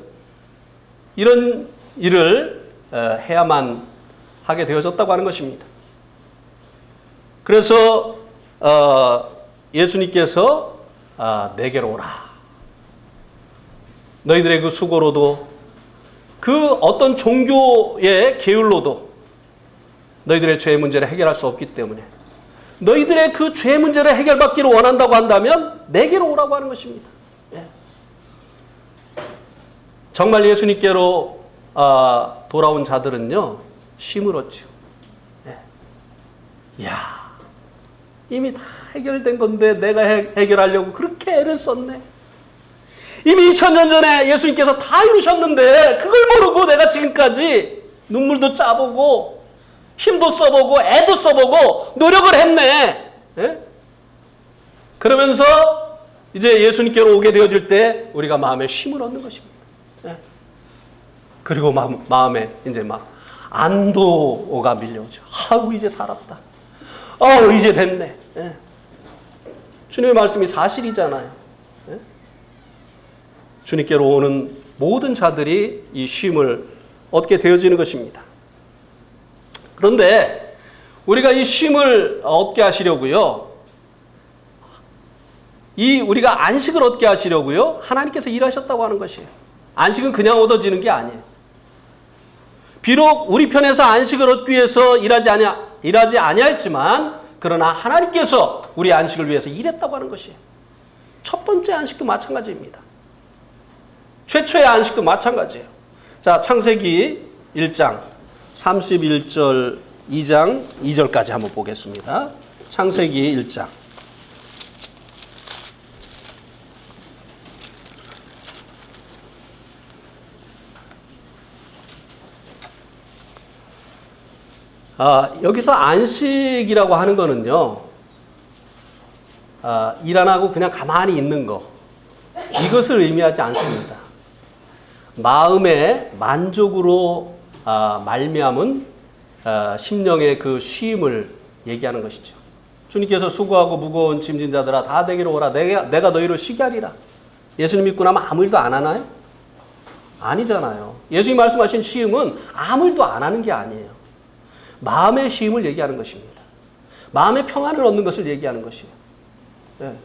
이런 일을 해야만 하게 되어졌다고 하는 것입니다. 그래서 예수님께서 내게로 오라. 너희들의 그 수고로도 그 어떤 종교의 계율로도 너희들의 죄 문제를 해결할 수 없기 때문에 너희들의 그 죄 문제를 해결받기를 원한다고 한다면 내게로 오라고 하는 것입니다. 예. 정말 예수님께로 돌아온 자들은요 쉼을 얻죠. 예. 이야, 이미 다 해결된 건데 내가 해결하려고 그렇게 애를 썼네. 이미 2000년 전에 예수님께서 다 이루셨는데 그걸 모르고 내가 지금까지 눈물도 짜보고 힘도 써보고 애도 써보고 노력을 했네. 예? 그러면서 이제 예수님께로 오게 되어질 때 우리가 마음에 쉼을 얻는 것입니다. 예? 그리고 마음에 이제 막 안도가 밀려오죠. 아우 이제 살았다. 이제 됐네. 예? 주님의 말씀이 사실이잖아요. 예? 주님께로 오는 모든 자들이 이 쉼을 얻게 되어지는 것입니다. 그런데 우리가 이 쉼을 얻게 하시려고요. 우리가 안식을 얻게 하시려고요. 하나님께서 일하셨다고 하는 것이에요. 안식은 그냥 얻어지는 게 아니에요. 비록 우리 편에서 안식을 얻기 위해서 일하지 아니했지만 그러나 하나님께서 우리 안식을 위해서 일했다고 하는 것이에요. 첫 번째 안식도 마찬가지입니다. 최초의 안식도 마찬가지예요. 자, 창세기 1장 31절 2장 2절까지 한번 보겠습니다. 창세기 1장. 여기서 안식이라고 하는 거는요. 일 안 하고 그냥 가만히 있는 거. 이것을 의미하지 않습니다. 마음의 만족으로 말미암은 심령의 그 쉼을 얘기하는 것이죠. 주님께서 수고하고 무거운 짐진 자들아 다 내게로 오라. 내가 너희를 쉬게 하리라. 예수님 믿고 나면 아무 일도 안 하나요? 아니잖아요. 예수님 말씀하신 쉼은 아무 일도 안 하는 게 아니에요. 마음의 쉼을 얘기하는 것입니다. 마음의 평안을 얻는 것을 얘기하는 것이에요. 네.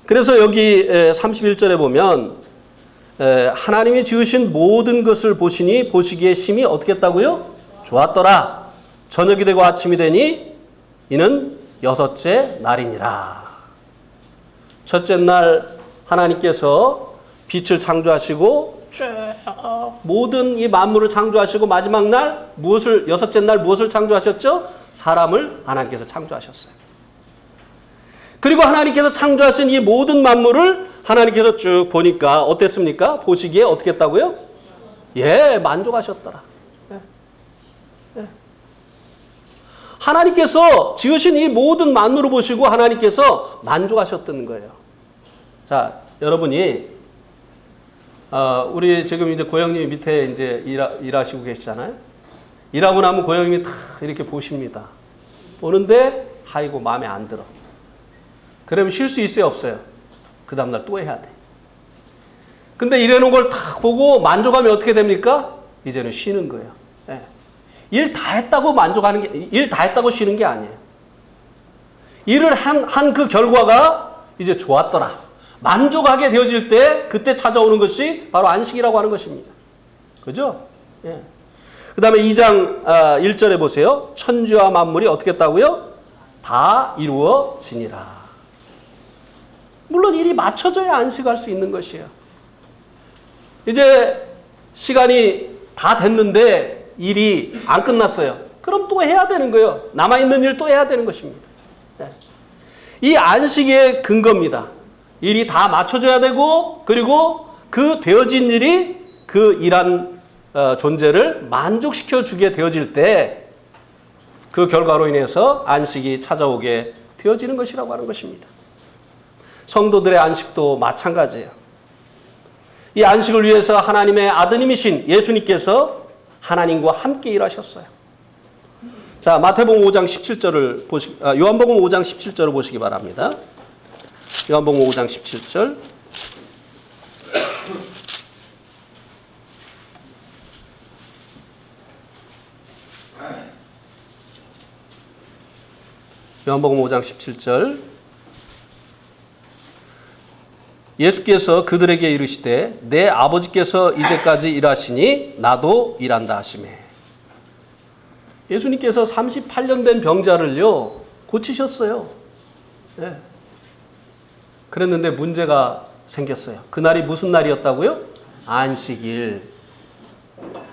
그래서 여기 31절에 보면 하나님이 지으신 모든 것을 보시니 보시기에 심히 어떻게 했다고요? 좋았더라. 저녁이 되고 아침이 되니 이는 6째 날이니라. 첫째 날 하나님께서 빛을 창조하시고 쭉 모든 이 만물을 창조하시고 마지막 날 무엇을 6째 날 무엇을 창조하셨죠? 사람을 하나님께서 창조하셨어요. 그리고 하나님께서 창조하신 이 모든 만물을 하나님께서 쭉 보니까 어땠습니까? 보시기에 어떻게 했다고요? 예, 만족하셨더라. 예. 예. 하나님께서 지으신 이 모든 만물을 보시고 하나님께서 만족하셨던 거예요. 자, 여러분이 우리 지금 이제 고영님 밑에 이제 일하시고 계시잖아요. 일하고 나면 고영님이 다 이렇게 보십니다. 보는데 아이고 마음에 안 들어. 그러면 쉴 수 있어요, 없어요? 그 다음날 또 해야 돼. 근데 일해놓은 걸 다 보고 만족하면 어떻게 됩니까? 이제는 쉬는 거예요. 예. 일 다 했다고 만족하는 게, 일 다 했다고 쉬는 게 아니에요. 일을 한 그 결과가 이제 좋았더라. 만족하게 되어질 때 그때 찾아오는 것이 바로 안식이라고 하는 것입니다. 그죠? 예. 그 다음에 2장 1절에 보세요. 천지와 만물이 어떻게 했다고요? 다 이루어지니라. 물론 일이 맞춰져야 안식할 수 있는 것이에요. 이제 시간이 다 됐는데 일이 안 끝났어요. 그럼 또 해야 되는 거예요. 남아있는 일 또 해야 되는 것입니다. 예. 이 안식의 근거입니다. 일이 다 맞춰져야 되고 그리고 그 되어진 일이 그 일한 존재를 만족시켜 주게 되어질 때 그 결과로 인해서 안식이 찾아오게 되어지는 것이라고 하는 것입니다. 성도들의 안식도 마찬가지예요. 이 안식을 위해서 하나님의 아드님이신 예수님께서 하나님과 함께 일하셨어요. 자, 마태복음 5장 17절을 요한복음 5장 17절을 보시기 바랍니다. 요한복음 5장 17절. 요한복음 5장 17절. 예수께서 그들에게 이르시되 내 아버지께서 이제까지 일하시니 나도 일한다 하시매. 예수님께서 38년 된 병자를요 고치셨어요. 네. 그랬는데 문제가 생겼어요. 그날이 무슨 날이었다고요? 안식일.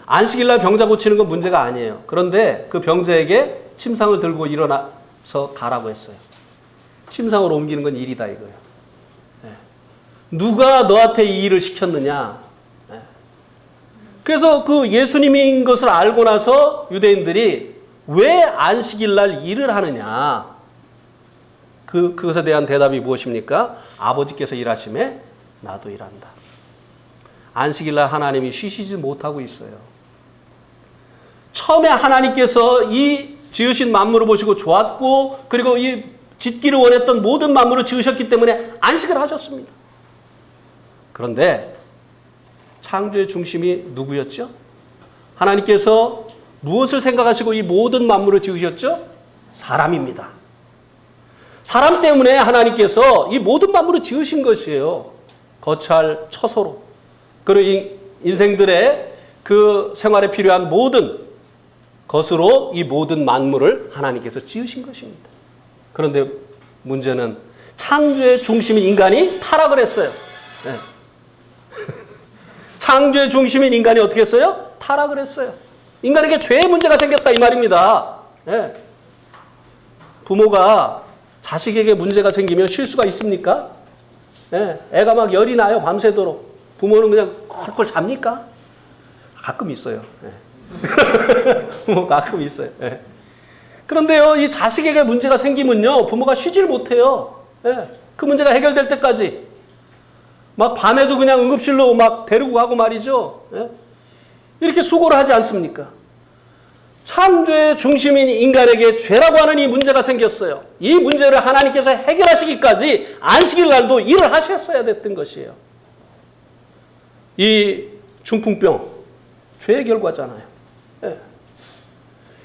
안식일 날 병자 고치는 건 문제가 아니에요. 그런데 그 병자에게 침상을 들고 일어나서 가라고 했어요. 침상으로 옮기는 건 일이다 이거예요. 네. 누가 너한테 이 일을 시켰느냐? 네. 그래서 그 예수님인 것을 알고 나서 유대인들이 왜 안식일 날 일을 하느냐? 그것에 대한 대답이 무엇입니까? 아버지께서 일하심에 나도 일한다. 안식일 날 하나님이 쉬시지 못하고 있어요. 처음에 하나님께서 이 지으신 만물을 보시고 좋았고 그리고 이 짓기를 원했던 모든 만물을 지으셨기 때문에 안식을 하셨습니다. 그런데 창조의 중심이 누구였죠? 하나님께서 무엇을 생각하시고 이 모든 만물을 지으셨죠? 사람입니다. 사람 때문에 하나님께서 이 모든 만물을 지으신 것이에요. 거처할 처소로. 그리고 이 인생들의 그 생활에 필요한 모든 것으로 이 모든 만물을 하나님께서 지으신 것입니다. 그런데 문제는 창조의 중심인 인간이 타락을 했어요. 네. 창조의 중심인 인간이 어떻게 했어요? 타락을 했어요. 인간에게 죄의 문제가 생겼다 이 말입니다. 네. 부모가 자식에게 문제가 생기면 쉴 수가 있습니까? 네. 애가 막 열이 나요 밤새도록. 부모는 그냥 콜콜 잡니까? 가끔 있어요. 네. 부모 가끔 있어요. 네. 그런데요, 이 자식에게 문제가 생기면요, 부모가 쉬질 못해요. 네. 그 문제가 해결될 때까지. 막 밤에도 그냥 응급실로 막 데리고 가고 말이죠. 네. 이렇게 수고를 하지 않습니까? 창조의 중심인 인간에게 죄라고 하는 이 문제가 생겼어요. 이 문제를 하나님께서 해결하시기까지 안식일 날도 일을 하셨어야 됐던 것이에요. 이 중풍병, 죄의 결과잖아요. 네.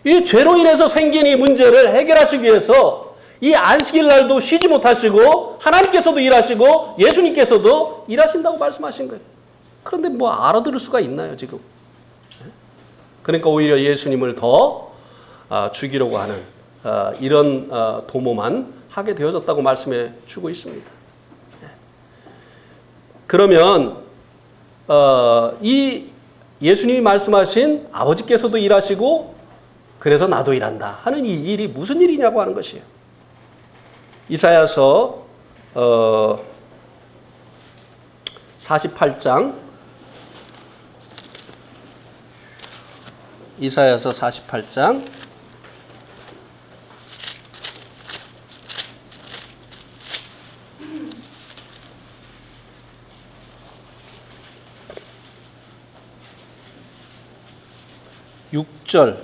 이 죄로 인해서 생긴 이 문제를 해결하시기 위해서 이 안식일 날도 쉬지 못하시고 하나님께서도 일하시고 예수님께서도 일하신다고 말씀하신 거예요. 그런데 뭐 알아들을 수가 있나요 지금? 그러니까 오히려 예수님을 더 죽이려고 하는 이런 도모만 하게 되어졌다고 말씀해 주고 있습니다. 그러면 이 예수님이 말씀하신 아버지께서도 일하시고 그래서 나도 일한다 하는 이 일이 무슨 일이냐고 하는 것이에요. 이사야서 48장 이사야서 48장 6절.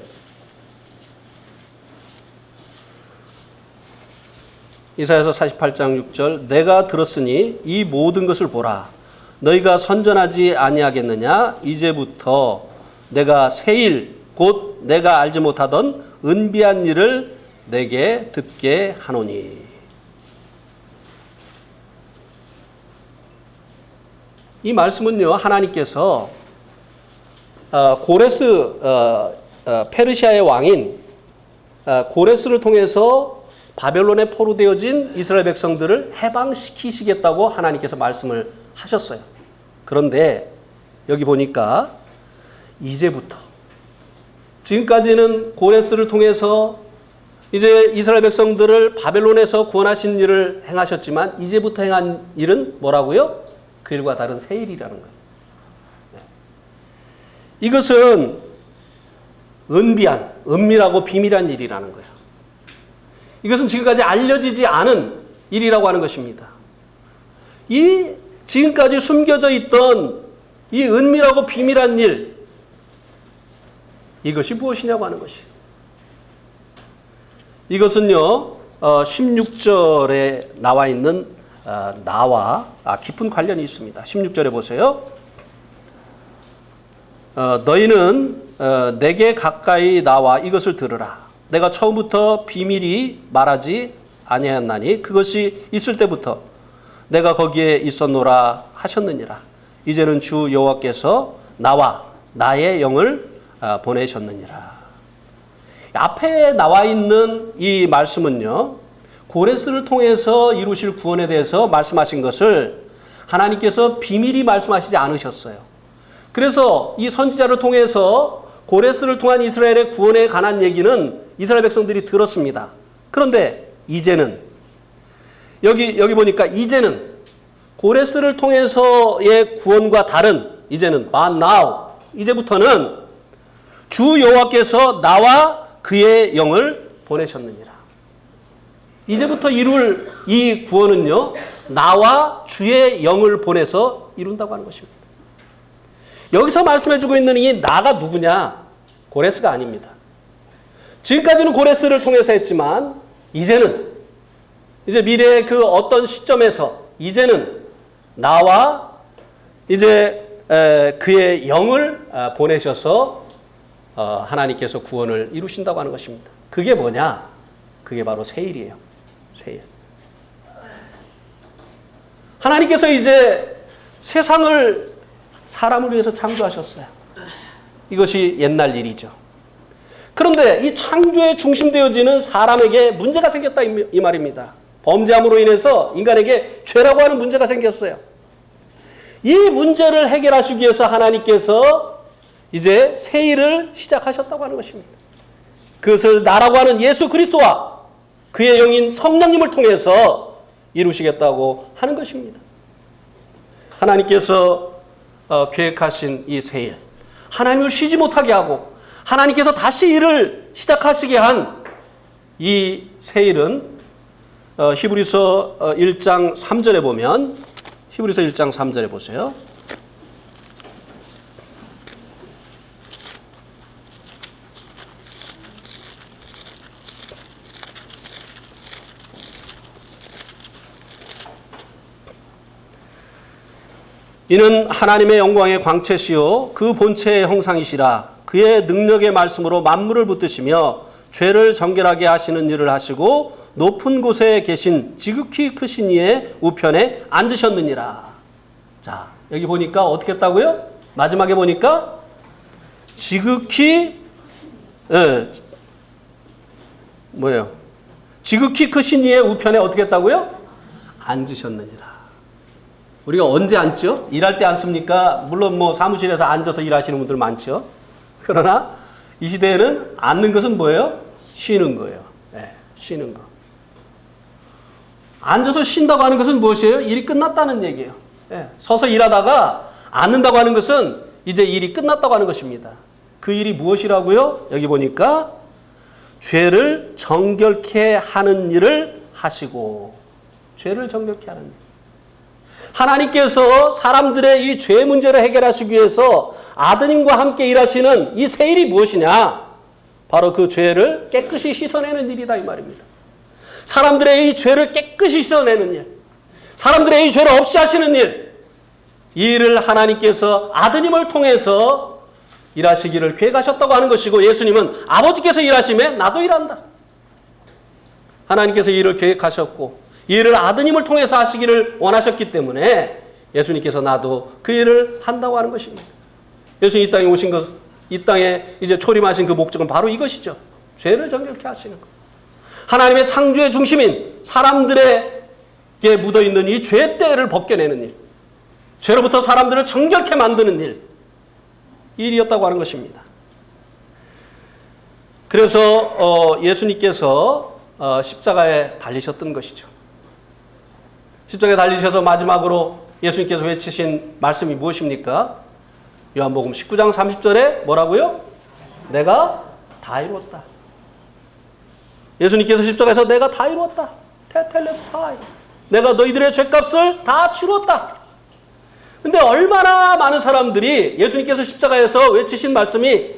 이사야서 48장 6절. 내가 들었으니 이 모든 것을 보라. 너희가 선전하지 아니하겠느냐? 이제부터 내가 새 일, 곧 내가 알지 못하던 은비한 일을 내게 듣게 하노니. 이 말씀은요, 하나님께서 고레스, 페르시아의 왕인 고레스를 통해서 바벨론에 포로되어진 이스라엘 백성들을 해방시키시겠다고 하나님께서 말씀을 하셨어요. 그런데 여기 보니까 이제부터, 지금까지는 고레스를 통해서 이제 이스라엘 백성들을 바벨론에서 구원하신 일을 행하셨지만 이제부터 행한 일은 뭐라고요? 그 일과 다른 새 일이라는 거예요. 이것은 은밀하고 비밀한 일이라는 거예요. 이것은 지금까지 알려지지 않은 일이라고 하는 것입니다. 이 지금까지 숨겨져 있던 이 은밀하고 비밀한 일, 이것이 무엇이냐고 하는 것이에요. 이것은요, 16절에 나와 있는 나와 깊은 관련이 있습니다. 16절에 보세요. 너희는 내게 가까이 나와 이것을 들으라. 내가 처음부터 비밀이 말하지 아니하였나니 그것이 있을 때부터 내가 거기에 있었노라 하셨느니라. 이제는 주 여호와께서 나와 나의 영을 보내셨느니라. 앞에 나와 있는 이 말씀은요, 고레스를 통해서 이루실 구원에 대해서 말씀하신 것을 하나님께서 비밀히 말씀하시지 않으셨어요. 그래서 이 선지자를 통해서 고레스를 통한 이스라엘의 구원에 관한 얘기는 이스라엘 백성들이 들었습니다. 그런데 이제는 여기 보니까 이제는 고레스를 통해서의 구원과 다른, 이제는 but now, 이제부터는 주 여호와께서 나와 그의 영을 보내셨느니라. 이제부터 이룰 이 구원은요, 나와 주의 영을 보내서 이룬다고 하는 것입니다. 여기서 말씀해주고 있는 이 나가 누구냐? 고레스가 아닙니다. 지금까지는 고레스를 통해서 했지만 이제는 이제 미래의 그 어떤 시점에서 이제는 나와 이제 그의 영을 보내셔서 하나님께서 구원을 이루신다고 하는 것입니다. 그게 뭐냐? 그게 바로 새 일이에요. 새 일. 하나님께서 이제 세상을 사람을 위해서 창조하셨어요. 이것이 옛날 일이죠. 그런데 이 창조에 중심되어지는 사람에게 문제가 생겼다 이 말입니다. 범죄함으로 인해서 인간에게 죄라고 하는 문제가 생겼어요. 이 문제를 해결하시기 위해서 하나님께서 이제 새 일을 시작하셨다고 하는 것입니다. 그것을 나라고 하는 예수 그리스도와 그의 영인 성령님을 통해서 이루시겠다고 하는 것입니다. 하나님께서 계획하신 이 새 일, 하나님을 쉬지 못하게 하고 하나님께서 다시 일을 시작하시게 한 이 새 일은 히브리서 1장 3절에 보면, 히브리서 1장 3절에 보세요. 이는 하나님의 영광의 광채시요 그 본체의 형상이시라. 그의 능력의 말씀으로 만물을 붙드시며 죄를 정결하게 하시는 일을 하시고 높은 곳에 계신 지극히 크신 이의 우편에 앉으셨느니라. 자, 여기 보니까 어떻게 했다고요? 마지막에 보니까 지극히 지극히 크신 이의 우편에 어떻게 했다고요? 앉으셨느니라. 우리가 언제 앉죠? 일할 때 앉습니까? 물론 사무실에서 앉아서 일하시는 분들 많죠. 그러나 이 시대에는 앉는 것은 뭐예요? 쉬는 거예요. 네, 쉬는 거. 앉아서 쉰다고 하는 것은 무엇이에요? 일이 끝났다는 얘기예요. 네, 서서 일하다가 앉는다고 하는 것은 이제 일이 끝났다고 하는 것입니다. 그 일이 무엇이라고요? 여기 보니까 죄를 정결케 하는 일을 하시고, 죄를 정결케 하는 일. 하나님께서 사람들의 이 죄 문제를 해결하시기 위해서 아드님과 함께 일하시는 이 새 일이 무엇이냐? 바로 그 죄를 깨끗이 씻어내는 일이다 이 말입니다. 사람들의 이 죄를 깨끗이 씻어내는 일, 사람들의 이 죄를 없이 하시는 일, 이 일을 하나님께서 아드님을 통해서 일하시기를 계획하셨다고 하는 것이고, 예수님은 아버지께서 일하시면 나도 일한다. 하나님께서 이 일을 계획하셨고 이 일을 아드님을 통해서 하시기를 원하셨기 때문에 예수님께서 나도 그 일을 한다고 하는 것입니다. 예수님 이 땅에 오신 것, 이 땅에 이제 초림하신 그 목적은 바로 이것이죠. 죄를 정결케 하시는 것. 하나님의 창조의 중심인 사람들에게 묻어있는 이 죄때를 벗겨내는 일, 죄로부터 사람들을 정결케 만드는 일, 이 일이었다고 하는 것입니다. 그래서 예수님께서 십자가에 달리셨던 것이죠. 십자가에 달리셔서 마지막으로 예수님께서 외치신 말씀이 무엇입니까? 요한복음 19장 30절에 뭐라고요? 내가 다 이루었다. 예수님께서 십자가에서 내가 다 이루었다. 테텔레스타이. 내가 너희들의 죄값을 다 치루었다. 근데 얼마나 많은 사람들이 예수님께서 십자가에서 외치신 말씀이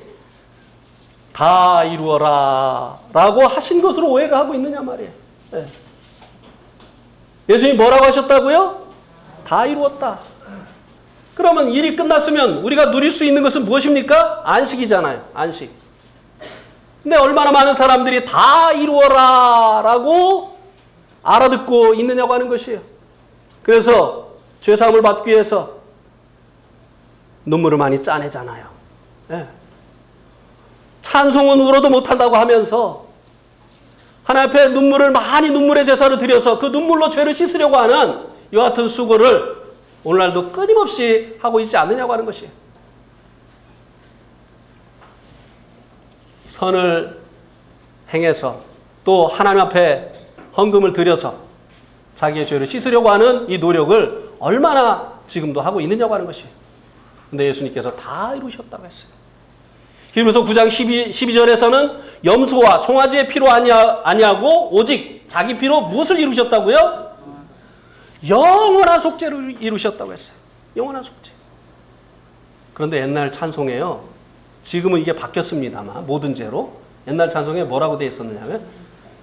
다 이루어라 라고 하신 것으로 오해를 하고 있느냐 말이에요. 네. 예수님이 뭐라고 하셨다고요? 다 이루었다. 그러면 일이 끝났으면 우리가 누릴 수 있는 것은 무엇입니까? 안식이잖아요. 안식. 근데 얼마나 많은 사람들이 다 이루어라 라고 알아듣고 있느냐고 하는 것이에요. 그래서 죄사함을 받기 위해서 눈물을 많이 짜내잖아요. 네. 찬송은 울어도 못한다고 하면서 하나님 앞에 눈물의 제사를 드려서 그 눈물로 죄를 씻으려고 하는 이와 같은 수고를 오늘날도 끊임없이 하고 있지 않느냐고 하는 것이에요. 선을 행해서 또 하나님 앞에 헌금을 드려서 자기의 죄를 씻으려고 하는 이 노력을 얼마나 지금도 하고 있느냐고 하는 것이에요. 근데 예수님께서 다 이루셨다고 했어요. 히브리서 9장 12절에서는 염소와 송아지의 피로 아니하고 오직 자기 피로 무엇을 이루셨다고요? 영원한 속죄를 이루셨다고 했어요. 영원한 속죄. 그런데 옛날 찬송에요. 지금은 이게 바뀌었습니다만 모든 죄로. 옛날 찬송에 뭐라고 되어 있었느냐면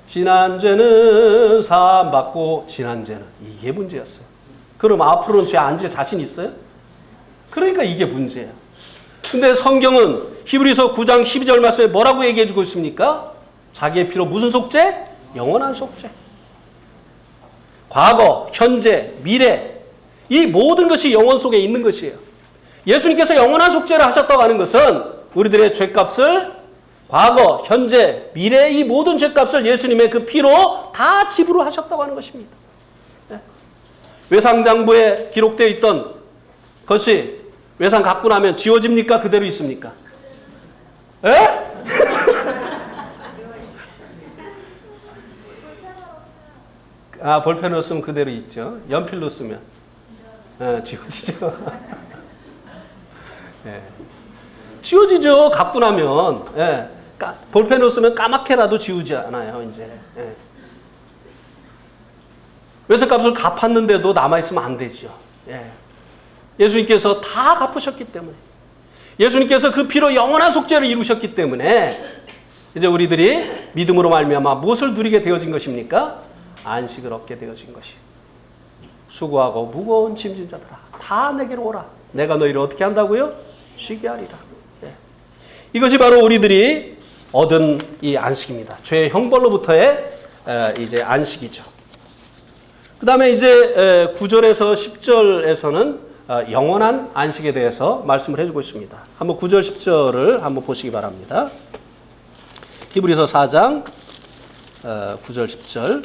지난 죄는 사함받고 지난 죄는, 이게 문제였어요. 그럼 앞으로는 죄 안 질 자신 있어요? 그러니까 이게 문제예요. 근데 성경은 히브리서 9장 12절 말씀에 뭐라고 얘기해 주고 있습니까? 자기의 피로 무슨 속죄? 영원한 속죄. 과거, 현재, 미래, 이 모든 것이 영혼 속에 있는 것이에요. 예수님께서 영원한 속죄를 하셨다고 하는 것은 우리들의 죄값을 과거, 현재, 미래 이 모든 죄값을 예수님의 그 피로 다 지불을 하셨다고 하는 것입니다. 네. 외상장부에 기록되어 있던 것이 외상 갖고 나면 지워집니까? 그대로 있습니까? 에? 아, 볼펜으로 쓰면 그대로 있죠. 연필로 쓰면 지워지죠. 네. 지워지죠. 갖고 나면. 예. 볼펜으로 쓰면 까맣게라도 지우지 않아요. 이제. 예. 외상값을 갚았는데도 남아있으면 안 되죠. 예. 예수님께서 다 갚으셨기 때문에, 예수님께서 그 피로 영원한 속죄를 이루셨기 때문에 이제 우리들이 믿음으로 말미암아 무엇을 누리게 되어진 것입니까? 안식을 얻게 되어진 것이. 수고하고 무거운 짐진 자들아 다 내게로 오라. 내가 너희를 어떻게 한다고요? 쉬게 하리라. 네. 이것이 바로 우리들이 얻은 이 안식입니다. 죄의 형벌로부터의 이제 안식이죠. 그 다음에 이제 9절에서 10절에서는 영원한 안식에 대해서 말씀을 해주고 있습니다. 한번 9절 10절을 한번 보시기 바랍니다. 히브리서 4장 9절 10절.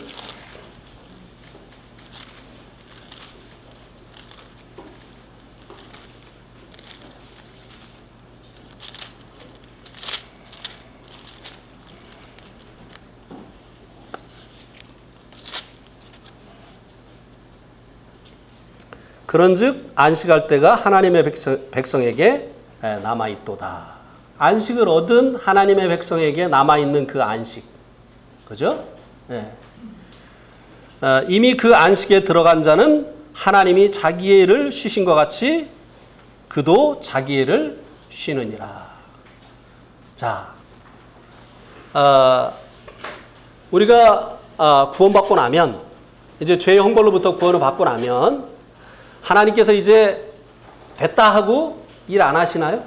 그런즉 안식할 때가 하나님의 백성에게 남아있도다. 안식을 얻은 하나님의 백성에게 남아있는 그 안식. 그죠? 네. 이미 그 안식에 들어간 자는 하나님이 자기의 일을 쉬신 것 같이 그도 자기의 일을 쉬느니라. 자, 우리가 구원받고 나면, 이제 죄의 형벌로부터 구원을 받고 나면 하나님께서 이제 됐다 하고 일 안 하시나요?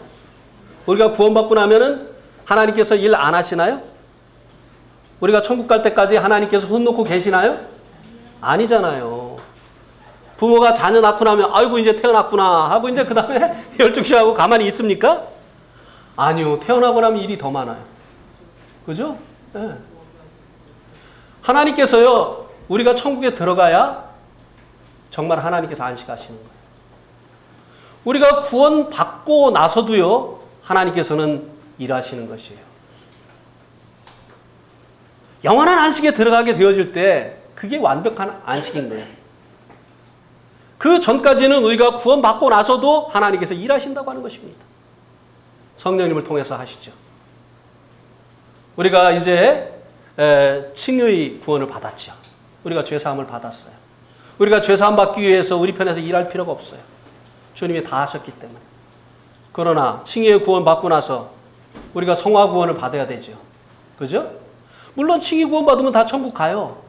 우리가 구원받고 나면은 하나님께서 일 안 하시나요? 우리가 천국 갈 때까지 하나님께서 손 놓고 계시나요? 아니잖아요. 부모가 자녀 낳고 나면 아이고 이제 태어났구나 하고 이제 그 다음에 열중시하고 가만히 있습니까? 아니요. 태어나고 나면 일이 더 많아요. 그죠? 네. 하나님께서요, 우리가 천국에 들어가야 정말 하나님께서 안식하시는 거예요. 우리가 구원받고 나서도요, 하나님께서는 일하시는 것이에요. 영원한 안식에 들어가게 되어질 때 그게 완벽한 안식인 거예요. 그 전까지는 우리가 구원받고 나서도 하나님께서 일하신다고 하는 것입니다. 성령님을 통해서 하시죠. 우리가 이제 칭의 구원을 받았죠. 우리가 죄사함을 받았어요. 우리가 죄사함 받기 위해서 우리 편에서 일할 필요가 없어요. 주님이 다 하셨기 때문에. 그러나 칭의의 구원 받고 나서 우리가 성화 구원을 받아야 되죠. 그죠? 물론 칭의 구원 받으면 다 천국 가요.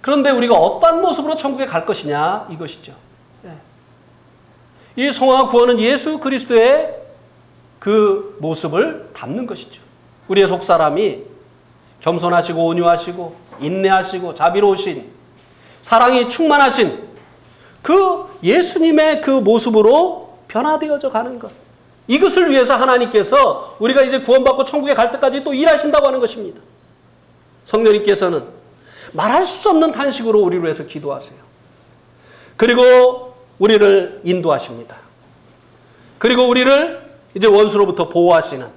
그런데 우리가 어떤 모습으로 천국에 갈 것이냐 이것이죠. 이 성화 구원은 예수 그리스도의 그 모습을 담는 것이죠. 우리의 속사람이 겸손하시고 온유하시고 인내하시고 자비로우신 사랑이 충만하신 그 예수님의 그 모습으로 변화되어져 가는 것. 이것을 위해서 하나님께서 우리가 이제 구원받고 천국에 갈 때까지 또 일하신다고 하는 것입니다. 성령님께서는 말할 수 없는 탄식으로 우리를 위해서 기도하세요. 그리고 우리를 인도하십니다. 그리고 우리를 이제 원수로부터 보호하시는,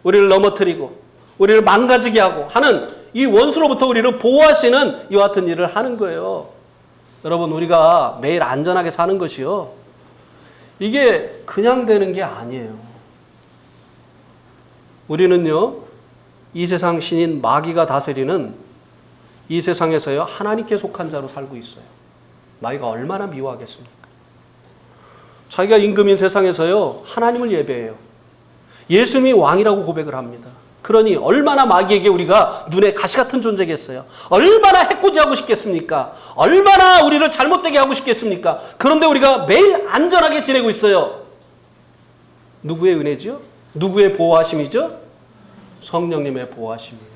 우리를 넘어뜨리고 우리를 망가지게 하고 하는 이 원수로부터 우리를 보호하시는 이와 같은 일을 하는 거예요. 여러분, 우리가 매일 안전하게 사는 것이요, 이게 그냥 되는 게 아니에요. 우리는요, 이 세상 신인 마귀가 다스리는 이 세상에서요, 하나님께 속한 자로 살고 있어요. 마귀가 얼마나 미워하겠습니까? 자기가 임금인 세상에서요, 하나님을 예배해요. 예수님이 왕이라고 고백을 합니다. 그러니 얼마나 마귀에게 우리가 눈에 가시 같은 존재겠어요. 얼마나 해코지하고 싶겠습니까? 얼마나 우리를 잘못되게 하고 싶겠습니까? 그런데 우리가 매일 안전하게 지내고 있어요. 누구의 은혜죠? 누구의 보호하심이죠? 성령님의 보호하심이에요.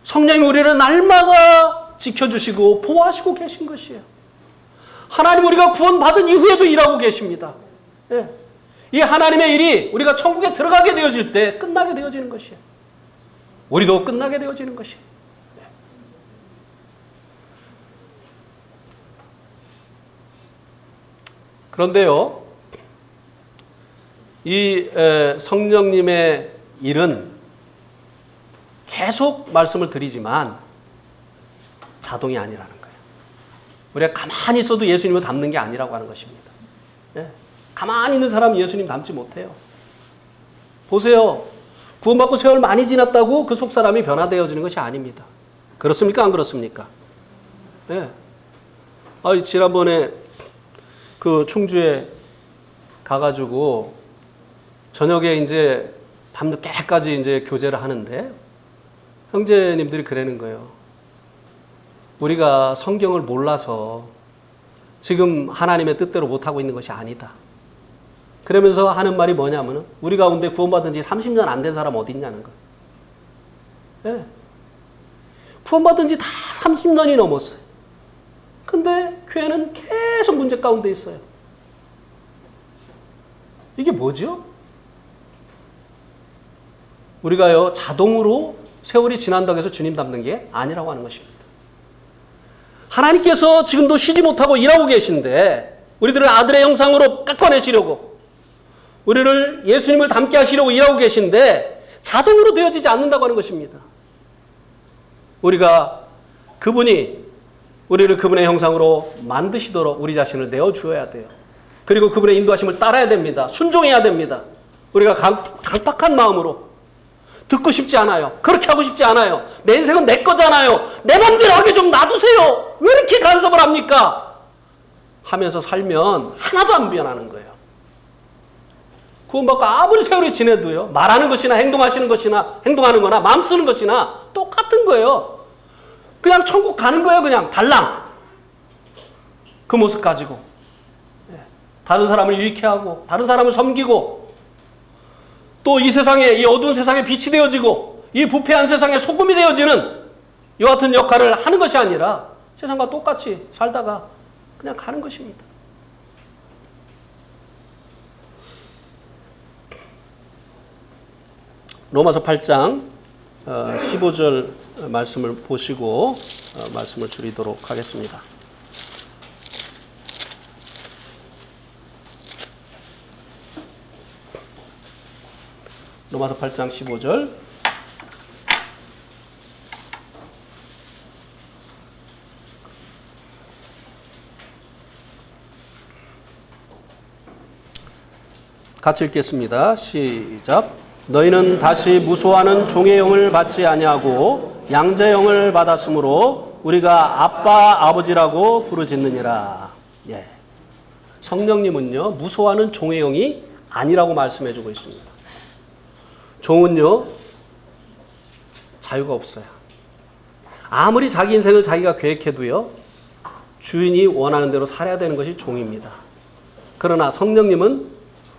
성령님이 우리를 날마다 지켜주시고 보호하시고 계신 것이에요. 하나님, 우리가 구원받은 이후에도 일하고 계십니다. 예. 이 하나님의 일이 우리가 천국에 들어가게 되어질 때 끝나게 되어지는 것이에요. 우리도 끝나게 되어지는 것이에요. 예. 그런데요, 이 성령님의 일은 계속 말씀을 드리지만 자동이 아니라는 거예요. 우리가 가만히 있어도 예수님을 닮는 게 아니라고 하는 것입니다. 예. 가만히 있는 사람은 예수님 닮지 못해요. 보세요. 구원받고 세월 많이 지났다고 그 속사람이 변화되어지는 것이 아닙니다. 그렇습니까? 안 그렇습니까? 예. 지난번에 그 충주에 가가지고 저녁에 이제 밤늦게까지 이제 교제를 하는데 형제님들이 그러는 거예요. 우리가 성경을 몰라서 지금 하나님의 뜻대로 못하고 있는 것이 아니다. 그러면서 하는 말이 뭐냐면은 우리 가운데 구원받은 지 30년 안 된 사람 어디 있냐는 거예요. 예. 구원받은 지 다 30년이 넘었어요. 근데 교회는 계속 문제 가운데 있어요. 이게 뭐죠? 우리가요, 자동으로 세월이 지난다고 해서 주님 닮는 게 아니라고 하는 것입니다. 하나님께서 지금도 쉬지 못하고 일하고 계신데 우리들을 아들의 형상으로 깎아내시려고, 우리를 예수님을 닮게 하시려고 일하고 계신데 자동으로 되어지지 않는다고 하는 것입니다. 우리가 그분이 우리를 그분의 형상으로 만드시도록 우리 자신을 내어주어야 돼요. 그리고 그분의 인도하심을 따라야 됩니다. 순종해야 됩니다. 우리가 강팍한 마음으로, 듣고 싶지 않아요. 그렇게 하고 싶지 않아요. 내 인생은 내 거잖아요. 내 맘대로 하게 좀 놔두세요. 왜 이렇게 간섭을 합니까? 하면서 살면 하나도 안 변하는 거예요. 구원받고 아무리 세월이 지내도요. 말하는 것이나 행동하시는 것이나 행동하는 거나 마음 쓰는 것이나 똑같은 거예요. 그냥 천국 가는 거예요. 그냥 달랑. 그 모습 가지고. 다른 사람을 유익해 하고 다른 사람을 섬기고 또 이 세상에 이 어두운 세상에 빛이 되어지고 이 부패한 세상에 소금이 되어지는 이와 같은 역할을 하는 것이 아니라 세상과 똑같이 살다가 그냥 가는 것입니다. 로마서 8장 15절 말씀을 보시고 말씀을 줄이도록 하겠습니다. 로마서 8장 15절. 같이 읽겠습니다. 시작. 너희는 다시 무소하는 종의 영을 받지 아니하고 양자의 영을 받았으므로 우리가 아빠 아버지라고 부르짖느니라. 예. 성령님은요 무소하는 종의 영이 아니라고 말씀해주고 있습니다. 종은요 자유가 없어요. 아무리 자기 인생을 자기가 계획해도요 주인이 원하는 대로 살아야 되는 것이 종입니다. 그러나 성령님은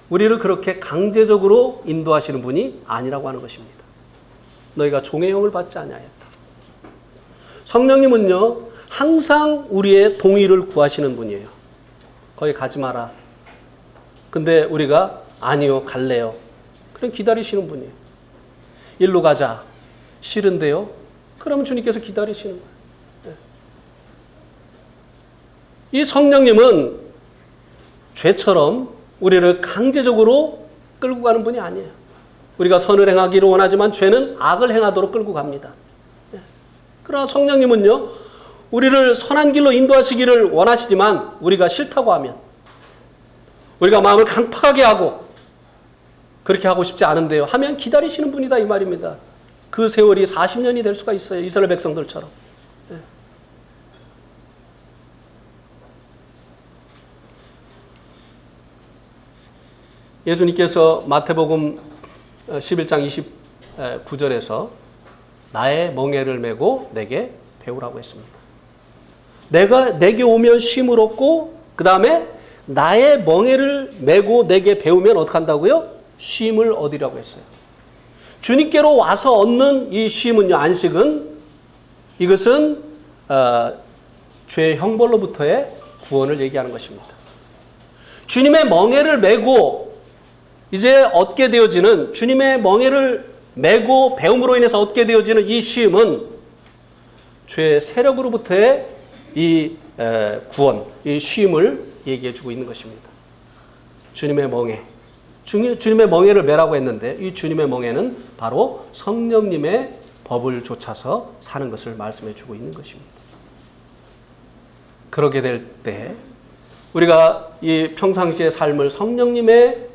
우리를 그렇게 강제적으로 인도하시는 분이 아니라고 하는 것입니다. 너희가 종의 영을 받지 아니하였다. 성령님은요 항상 우리의 동의를 구하시는 분이에요. 거기 가지 마라. 근데 우리가 아니요 갈래요. 그럼 기다리시는 분이에요. 일로 가자. 싫은데요? 그러면 주님께서 기다리시는 거예요. 이 성령님은 죄처럼 우리를 강제적으로 끌고 가는 분이 아니에요. 우리가 선을 행하기를 원하지만 죄는 악을 행하도록 끌고 갑니다. 그러나 성령님은요, 우리를 선한 길로 인도하시기를 원하시지만 우리가 싫다고 하면, 우리가 마음을 강팍하게 하고 그렇게 하고 싶지 않은데요 하면 기다리시는 분이다 이 말입니다. 그 세월이 40년이 될 수가 있어요. 이스라엘 백성들처럼. 예수님께서 마태복음 11장 29절에서 나의 멍에를 메고 내게 배우라고 했습니다. 내게 오면 쉼을 얻고 그 다음에 나의 멍에를 메고 내게 배우면 어떻게 한다고요? 쉼을 얻으라고 했어요. 주님께로 와서 얻는 이 쉼은요, 안식은 이것은 죄의 형벌로부터의 구원을 얘기하는 것입니다. 주님의 멍에를 메고 이제 얻게 되어지는, 주님의 멍에를 메고 배움으로 인해서 얻게 되어지는 이 쉼은 죄의 세력으로부터의 이 구원, 이 쉼을 얘기해 주고 있는 것입니다. 주님의 멍에, 주님의 멍에를 메라고 했는데 이 주님의 멍에는 바로 성령님의 법을 좇아서 사는 것을 말씀해 주고 있는 것입니다. 그러게 될 때 우리가 이 평상시의 삶을 성령님의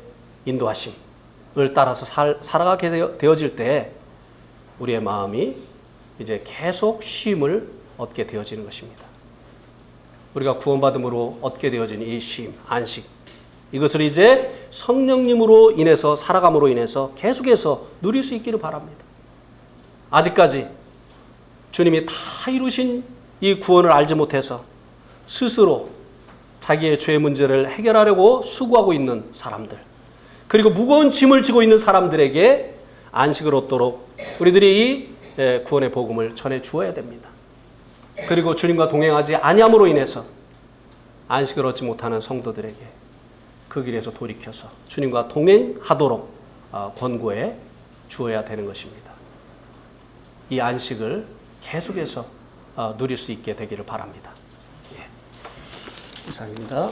인도하심을 따라서 살아가게 되어질 때 우리의 마음이 이제 계속 쉼을 얻게 되어지는 것입니다. 우리가 구원받음으로 얻게 되어지는 이 쉼, 안식, 이것을 이제 성령님으로 인해서 살아감으로 인해서 계속해서 누릴 수 있기를 바랍니다. 아직까지 주님이 다 이루신 이 구원을 알지 못해서 스스로 자기의 죄 문제를 해결하려고 수고하고 있는 사람들, 그리고 무거운 짐을 지고 있는 사람들에게 안식을 얻도록 우리들이 이 구원의 복음을 전해 주어야 됩니다. 그리고 주님과 동행하지 아니함으로 인해서 안식을 얻지 못하는 성도들에게 그 길에서 돌이켜서 주님과 동행하도록 권고해 주어야 되는 것입니다. 이 안식을 계속해서 누릴 수 있게 되기를 바랍니다. 이상입니다.